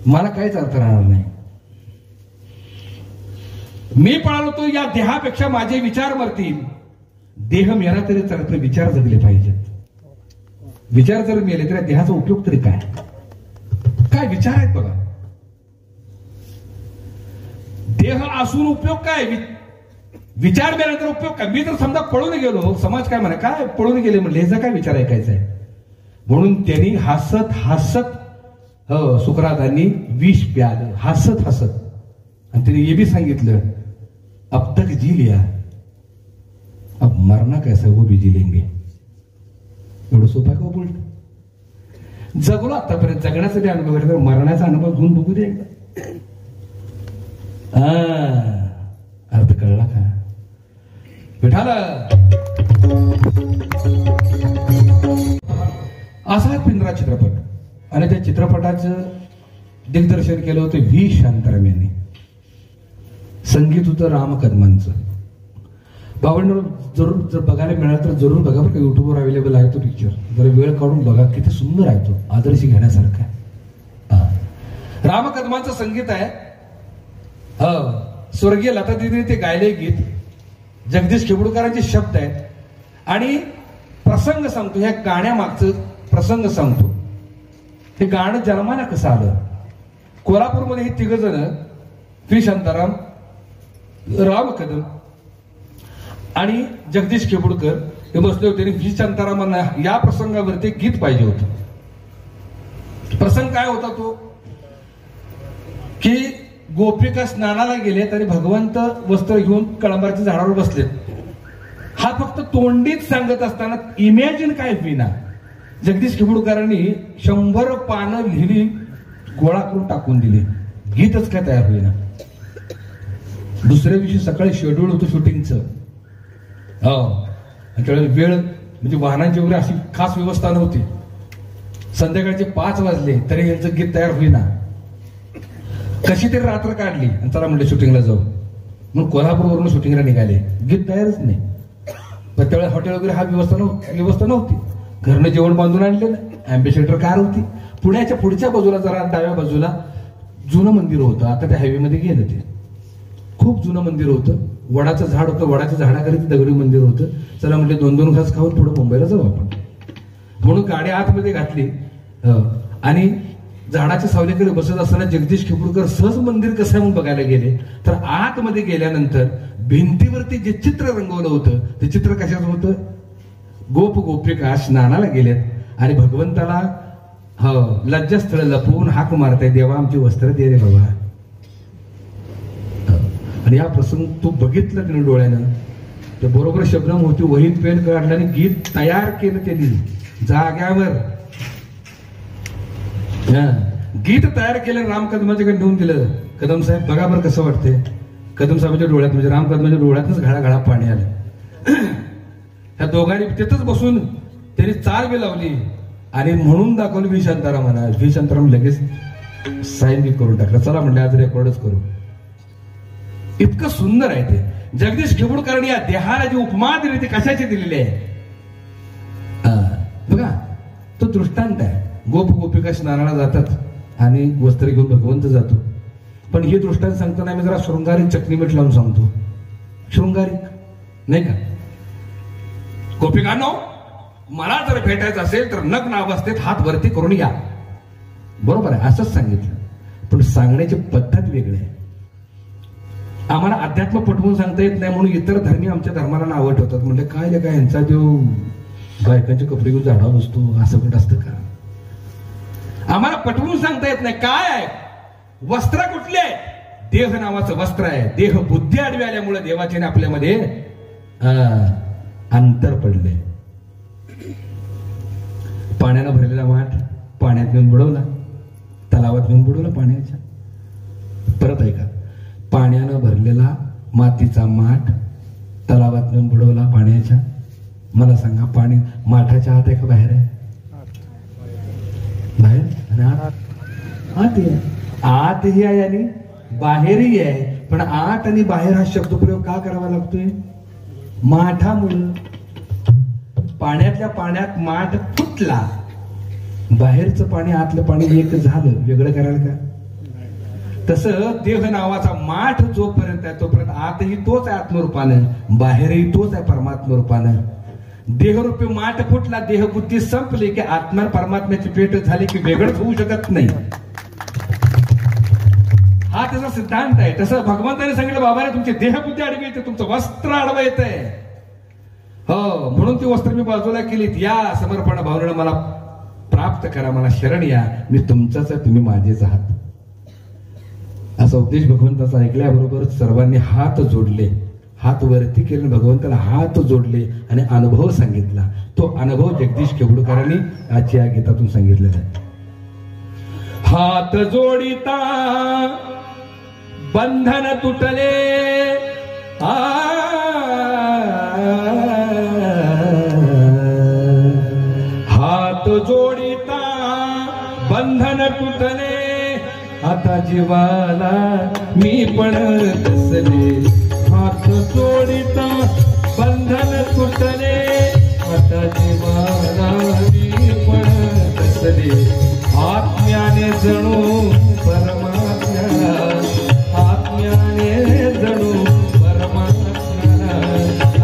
मला काहीच अर्थ राहणार नाही. मी पळालो तो या देहापेक्षा माझे विचार मरतील. देह मेला तरी चालत, विचार जगले पाहिजेत. विचार जर मेले तर देहाचा उपयोग तरी काय? काय विचार आहेत बघा. देह असून उपयोग काय? विचार मेल्यानंतर उपयोग काय? मी तर समजा पळून गेलो, समाज काय म्हणा, काय पळून गेले म्हणले, ह्याचा काय विचार ऐकायचा आहे? म्हणून त्यांनी हसत हसत सुकरातांनी विष प्यालं, हसत हसत. आणि त्यांनी हे बी सांगितलं, अब तक जी लिया, अब मरना कैसा वो भी जी लेंगे. एवढं सोपं का बोलत? जगलो आतापर्यंत, जगण्याचा बी अनुभव घेतला, मरण्याचा अनुभव घेऊन बघू दे एकदा. अर्थ कळला का? विठाला असा पिंजरा चित्रपट. आणि त्या चित्रपटाचं दिग्दर्शन केलं होतं व्ही शांताराम यांनी. संगीत होतं राम कदमांचं. भावंड जरूर जर बघायला मिळालं तर जरूर बघा, बरं का युट्यूबवर अवेलेबल आहे तो पिक्चर. जरा वेळ काढून बघा, किती सुंदर आहे तो, आदर्श घेण्यासारखा आहे. राम कदमांचं संगीत आहे. स्वर्गीय लता दिदीने ते गायले गीत, जगदीश खेबुडकरांचे शब्द आहेत. आणि प्रसंग सांगतो, ह्या गाण्यामागचं प्रसंग सांगतो. हे गाणं जन्माला कसं आलं? कोल्हापूरमध्ये हे तिघ जण, व्ही शांताराम, राम कदम आणि जगदीश खेबुडकर हे बसले होते. आणि व्ही शांतारामांना या प्रसंगावरती गीत पाहिजे होतं. प्रसंग काय होता तो की गोपिका स्नानाला गेलेत आणि भगवंत वस्त्र घेऊन कळंबाच्या झाडावर बसलेत. हा फक्त तोंडीच सांगत असताना इमॅजिन काय होईना. जगदीश खेबुडकरांनी 100 पानं लिहिली, गोळा करून टाकून दिली, गीतच काय तयार होईना. दुसऱ्या दिवशी सकाळी शेड्यूल होतं शूटिंगचं. त्यावेळेस वेळ म्हणजे वाहनांची वगैरे अशी खास व्यवस्था नव्हती. संध्याकाळचे 5 वाजले तरी यांचं गीत तयार होईना. कशी तरी रात्र काढली आणि चला म्हणले शूटिंगला जाऊ. मग कोल्हापूरवरून शूटिंगला निघाले, गीत तयारच नाही. पण त्यावेळेस हॉटेल वगैरे हा व्यवस्था नव्हती. घरनं जेवण बांधून आणलेलं, अँबेसेडर कार होती. पुण्याच्या पुढच्या बाजूला जरा डाव्या बाजूला जुनं मंदिर होतं. आता त्या हायवेमध्ये गेलं, ते खूप जुनं मंदिर होतं. वडाचं झाड होतं, वडाच्या झाडाखाली दगडी मंदिर होतं. चला म्हटले 2-2 घास खाऊन पुढे मुंबईला जाऊ आपण. म्हणून गाडी आतमध्ये घातली आणि झाडाच्या सावलीकडे बसत असताना जगदीश खेबुडकर सहज मंदिर कसं आहे म्हणून बघायला गेले. तर आतमध्ये गेल्यानंतर भिंतीवरती जे चित्र रंगवलं होतं ते चित्र कशाचं होतं? गोप गोपिका स्नानाला गेलेत आणि भगवंताला लज्जास्थळ लपवून हाक मारताय, देवा आमची वस्त्र दे रे बाबा. आणि हा प्रसंग तू बघितला त्याने डोळ्यानं. तर बरोबर शबनम होती, वहीत पेन काढलं आणि गीत तयार केलं त्यांनी जाग्यावर. गीत तयार केलं, राम कदमाच्याकडे नेऊन दिलं. कदम साहेब बघा बरं कसं वाटतंय. कदम साहेबांच्या डोळ्यात म्हणजे राम कदमाच्या डोळ्यातच घळा पाणी आलं. त्या दोघांनी तिथंच बसून त्यांनी चाल बी लावली आणि म्हणून दाखवलं व्ही शांतारामांना. व्ही शांताराम लगेच साईन बी करून टाकलं. चला म्हणले आज रेकॉर्डच करू. इतकं सुंदर आहे ते. जगदीश खेबुडकरांनी या देहाला जी उपमा दिली ती कशाची दिलेली आहे बघा. तो दृष्टांत आहे. गोप गोपिका स्नानाला जातात आणि वस्त्र घेऊन भगवंत जातो. पण हे दृष्टांत सांगताना मी जरा शृंगारिक चटणीमीठ लावून सांगतो. शृंगारिक नाही का? गोपिकांनो, मला जर भेटायचं असेल तर नग्न अवस्थेत हात वरती करून या. बरोबर आहे, असंच सांगितलं. पण सांगण्याची पद्धत वेगळी आहे. आम्हाला अध्यात्म पटवून सांगता येत नाही म्हणून इतर धर्मी आमच्या धर्माला नावं ठेवतात. म्हणजे काय यांचा जो बायकांचे कपडे घेऊन झाडा बसतो असं कुठं असतं का? आम्हाला पटवून सांगता येत नाही. काय आहे वस्त्र कुठले आहे? देह नावाचं वस्त्र आहे. देह बुद्धी आडवी आल्यामुळे देवाचे आपल्यामध्ये अंतर पडले. पाण्यानं भरलेला माठ पाण्यात घेऊन बुडवला, तलावात घेऊन बुडवला पाण्याच्या. परत ऐका, पाण्यानं भरलेला मातीचा माठ तलावात घेऊन बुडवला पाण्याच्या. मला सांगा, पाणी माठाच्या आत आहे का बाहेर आहे? बाहेर आणि आत आहे. आतही आहे आणि बाहेरही आहे. पण आत आणि बाहेर हा शब्दप्रयोग का करावा लागतोय? माठामुळं. पाण्यातल्या पाण्यात माठ फुटला, बाहेरचं पाणी आतलं पाणी एक झालं, वेगळं करायला का? तसं देह नावाचा माठ जोपर्यंत आहे तोपर्यंत आतही तोच आहे आत्मरूपानं, बाहेरही तोच आहे परमात्मरूपानं. देहरूपी माठ फुटला, देहबुद्धी संपली की आत्मा परमात्म्याची भेट झाली की वेगळंच होऊ शकत नाही. हा त्याचा सिद्धांत आहे. तसं भगवंताने सांगितलं, बाबा तुमची देहबुद्धी आडवी येते, तुमचं वस्त्र आडवं येतंय. हो, म्हणून ती वस्त्र मी बाजूला केलीत. या समर्पण भावनेनं मला प्राप्त करा, मला शरण या, मी तुमचाच आहे, तुम्ही माझेच आहात. असा उपदेश भगवंताचा ऐकल्याबरोबर सर्वांनी हात जोडले, हात वरती केले, भगवंताला हात जोडले आणि अनुभव सांगितला. तो अनुभव जगदीश खेबुडकरांनी आजच्या या गीतातून सांगितलेला आहे. हात जोडिता बंधन तुटले, हात जोडिता बंधन तुटले, आता जीवाला मी पण कसले. हात जोडिता बंधन तुटले, आता जीवाला मी पण कसले. आत्म्याने जणू परमात्म्या, आत्म्याने जणू परमात्म्या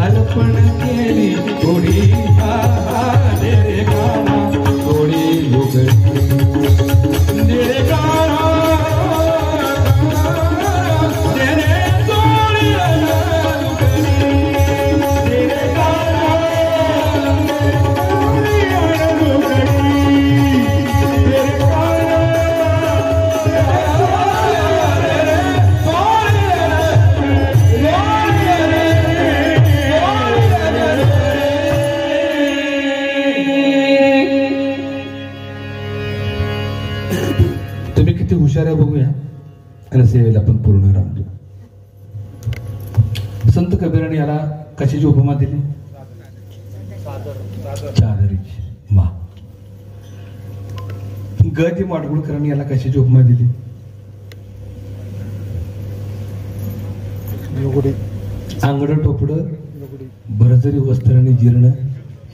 अर्पण केली थोडी. रे गाणा थोडी युगती. आणि सेवेला पण पूर्ण राहतो. संत कबीराने याला कशाची उपमा दिली? चादरीची. वा. गती माडगुळकरांनी याला कशाची उपमा दिली? अंगड टोपड बरजरी वस्त्र आणि जीर्ण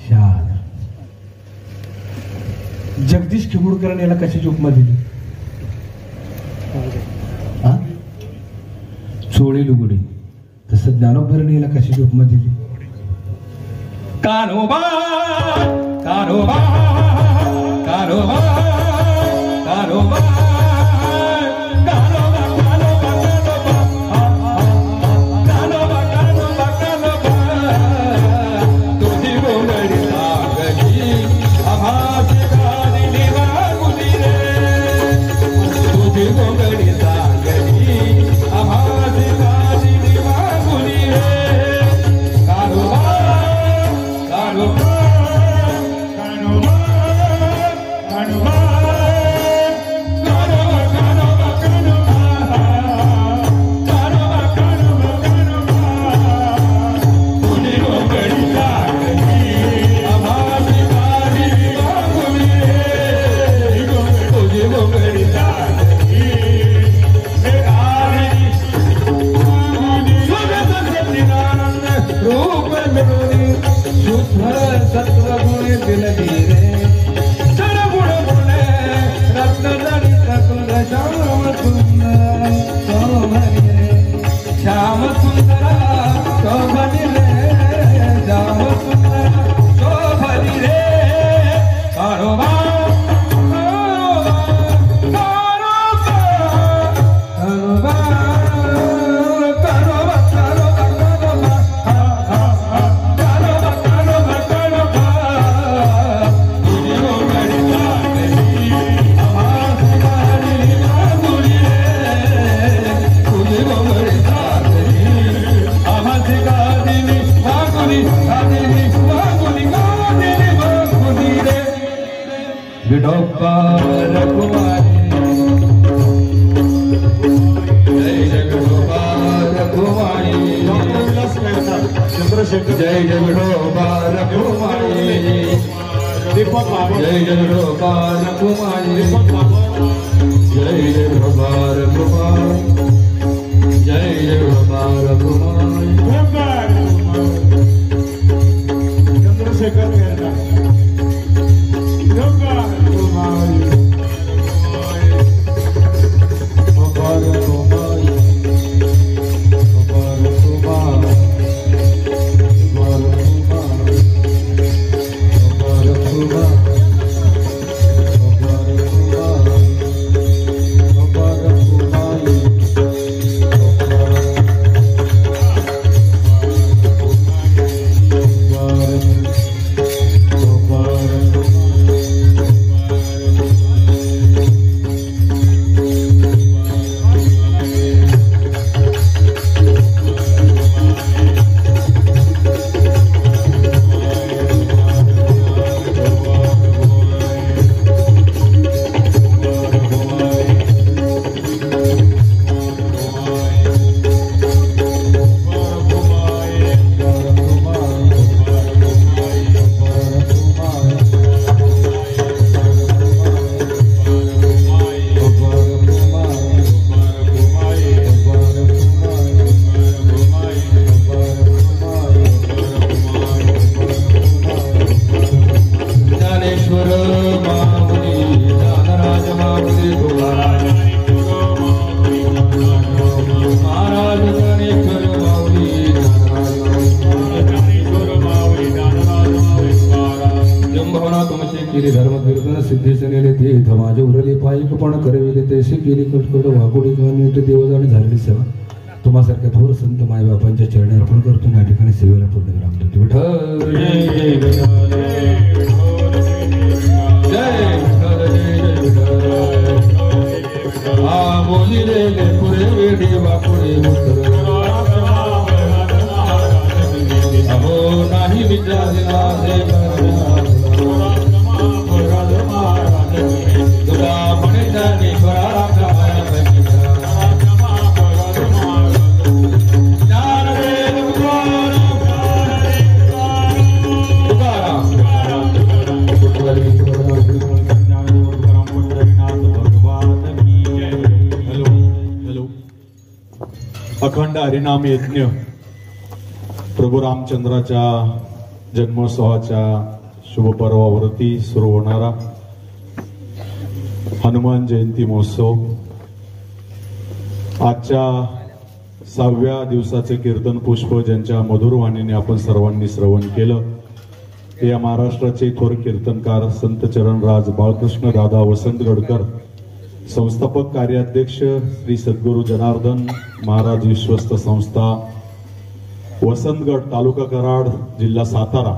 शाल. जगदीश किंबुडकरांनी याला कशाची उपमा दिली? चोळी लुगडी. तसं ज्ञानोबरांनी याला कशाची उपमा दिली? कानोबा कानोबा कानोबा कानोबा जय जगदोबा रघुमाई जय जगदोबा रघुमाई जय जगदोबा रघुमाई जय जगदोबा रघुमाई. चंद्रशेखर केली कटकट वाकोडी नीट देवजाणी झालेली सेवा तुम्हासारख्या थोर संत मायबापांच्या चरणी अर्पण करतो. या ठिकाणी सेवेला पूर्ण विराम देतो. विठ्ठल पुरे वेडी वाकोडे अहो नाही विचारला तुला म्हणे जाणे अखंड हरिनाम यज्ञ प्रभू रामचंद्राच्या जन्मोत्सवाच्या शुभपर्वावरती सुरू होणारा हनुमान जयंती महोत्सव आजच्या 6व्या दिवसाचे कीर्तन पुष्प ज्यांच्या मधुर वाणीने आपण सर्वांनी श्रवण केलं ते या महाराष्ट्राचे थोर कीर्तनकार संत चरणराज बाळकृष्ण दादा वसंतगडकर, संस्थापक कार्याध्यक्ष श्री सद्गुरू जनार्दन महाराज विश्वस्त संस्था, वसंतगड तालुका कराड जिल्हा सातारा,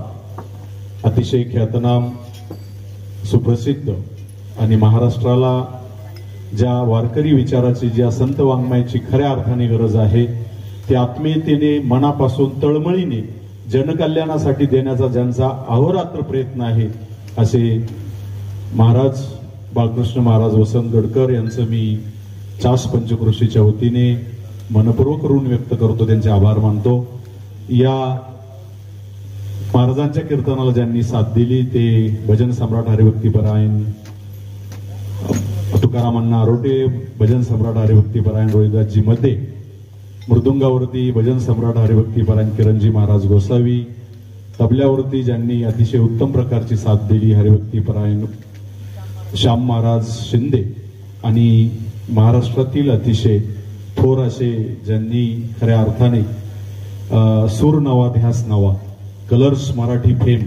अतिशय ख्यातनाम सुप्रसिद्ध आणि महाराष्ट्राला ज्या वारकरी विचाराची, ज्या संत वाङ्मयाची खऱ्या अर्थाने गरज आहे ते आत्मीयतेने मनापासून तळमळीने जनकल्याणासाठी देण्याचा ज्यांचा अहोरात्र प्रयत्न आहे असे महाराज बाळकृष्ण महाराज वसंतगडकर यांचं मी चास पंचक्रोशीच्या वतीने मनपूर्वक ऋण व्यक्त करतो, त्यांचे आभार मानतो। या महाराजांच्या कीर्तनाला ज्यांनी साथ दिली ते भजन सम्राट हरिभक्तीपरायण तुकारामांना आरोटे, भजन सम्राट हरिभक्तीपरायण रोहिदासजी मध्ये, मृदुंगावरती भजन सम्राट हरिभक्तीपरायण किरणजी महाराज गोसावी, तबल्यावरती ज्यांनी अतिशय उत्तम प्रकारची साथ दिली हरिभक्तीपरायण श्याम महाराज शिंदे, आणि महाराष्ट्रातील अतिशय थोर असे ज्यांनी खऱ्या अर्थाने सूर नवा ध्यास नवा, कलर्स मराठी फेम,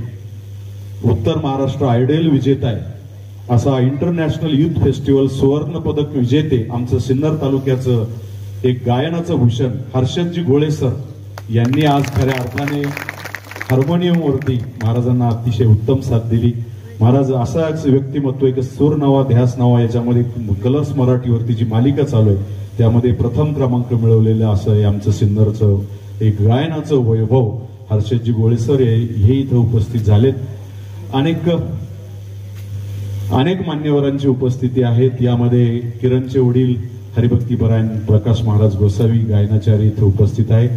उत्तर महाराष्ट्र आयडल विजेता आहे असा इंटरनॅशनल युथ फेस्टिवल सुवर्ण पदक विजेते आमचं सिन्नर तालुक्याचं एक गायनाचं भूषण हर्षदजी गोळे सर यांनी आज खऱ्या अर्थाने हार्मोनियमवरती महाराजांना अतिशय उत्तम साथ दिली। महाराज असाच व्यक्तिमत्व, एक सूर नवा ध्यास नवा याच्यामध्ये कलर्स मराठीवरती जी मालिका चालू आहे त्यामध्ये प्रथम क्रमांक मिळवलेलं असं आमचं सिन्नरचं एक गायनाचं वैभव हर्षदजी गोळे सर हे इथं उपस्थित झालेत। अनेक मान्यवरांची उपस्थिती आहेत, यामध्ये किरणचे वडील हरिभक्तीपरायण प्रकाश महाराज गोसावी गायनाचार्य इथे उपस्थित आहे।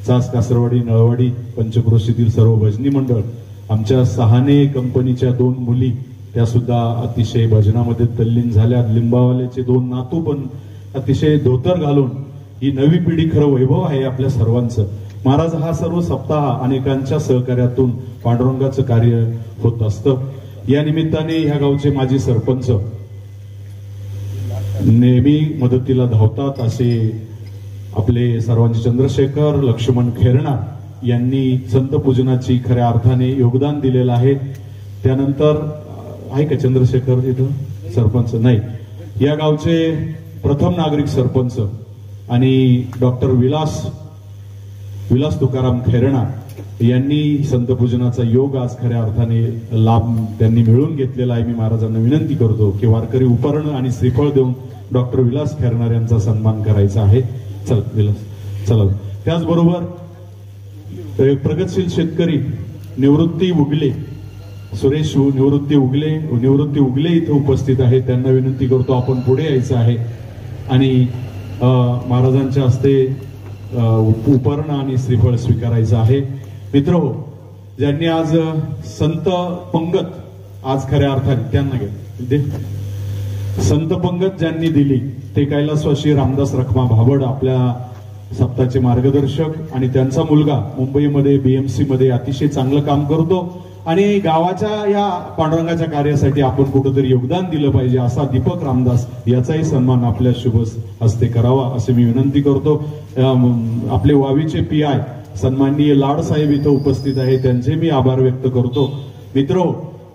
चास कासरवाडी नळवाडी पंचक्रोशीतील सर्व भजनी मंडळ, आमच्या सहाने कंपनीच्या 2 मुली त्या सुद्धा अतिशय भजनामध्ये तल्लीन झाल्या। लिंबावाल्याचे 2 नातू पण अतिशय धोतर घालून, ही नवी पिढी खरं वैभव आहे आपल्या सर्वांचं। महाराज हा सर्व सप्ताह अनेकांच्या सहकार्यातून पांडुरंगाचं कार्य होत असतं। या निमित्ताने ह्या गावचे माजी सरपंच नेहमी मदतीला धावतात असे आपले सर्वांचे चंद्रशेखर लक्ष्मण खेरणार यांनी संत पूजनाची खऱ्या अर्थाने योगदान दिलेलं आहे। त्यानंतर आहे का चंद्रशेखर इथं सरपंच नाही, या गावचे प्रथम नागरिक सरपंच आणि डॉक्टर विलास तुकाराम खेरणार यांनी संत पूजनाचा योग आज खऱ्या अर्थाने लाभ त्यांनी मिळवून घेतलेला आहे। मी महाराजांना विनंती करतो की वारकरी उपरण आणि श्रीफळ देऊन डॉक्टर विलास खेरणार यांचा सन्मान करायचा आहे। चल विलास चला। त्याचबरोबर प्रगतशील शेतकरी निवृत्ती उगले, सुरेश निवृत्ती उगले इथे उपस्थित आहे, त्यांना विनंती करतो आपण पुढे यायचं आहे आणि महाराजांच्या हस्ते उपरण आणि श्रीफळ स्वीकारायचं आहे। मित्रहो, ज्यांनी आज संत पंगत आज खऱ्या अर्थाने त्यांना घे संत पंगत ज्यांनी दिली ते कैलासवासी रामदास रखमा भाबड आपल्या सप्ताहाचे मार्गदर्शक, आणि त्यांचा मुलगा मुंबईमध्ये बीएमसी मध्ये अतिशय चांगलं काम करतो आणि गावाच्या या पांडुरंगाच्या कार्यासाठी आपण कुठेतरी योगदान दिलं पाहिजे असा दीपक रामदास याचाही सन्मान आपल्या शुभ हस्ते करावा असे मी विनंती करतो। आपले वावीचे PI सन्माननीय लाड साहेब इथं उपस्थित आहे, त्यांचे मी आभार व्यक्त करतो। मित्रो,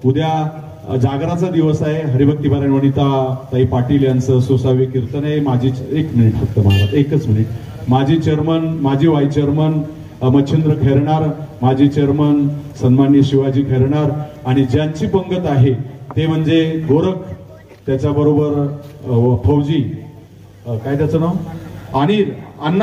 उद्या जागराचा दिवस आहे, हरिभक्तीपरायण वनिता ताई पाटील यांचं 100वे कीर्तन आहे। माझी 1 मिनिट फक्त महाराज, 1च मिनिट, माजी चेअरमन माजी व्हाईस चेअरमन मच्छिंद्र खेरणार, माजी चेअरमन सन्माननीय शिवाजी खेरणार, आणि ज्यांची पंगत आहे ते म्हणजे गोरख, त्याच्याबरोबर फौजी काय त्याचं नाव, आणि अण्णा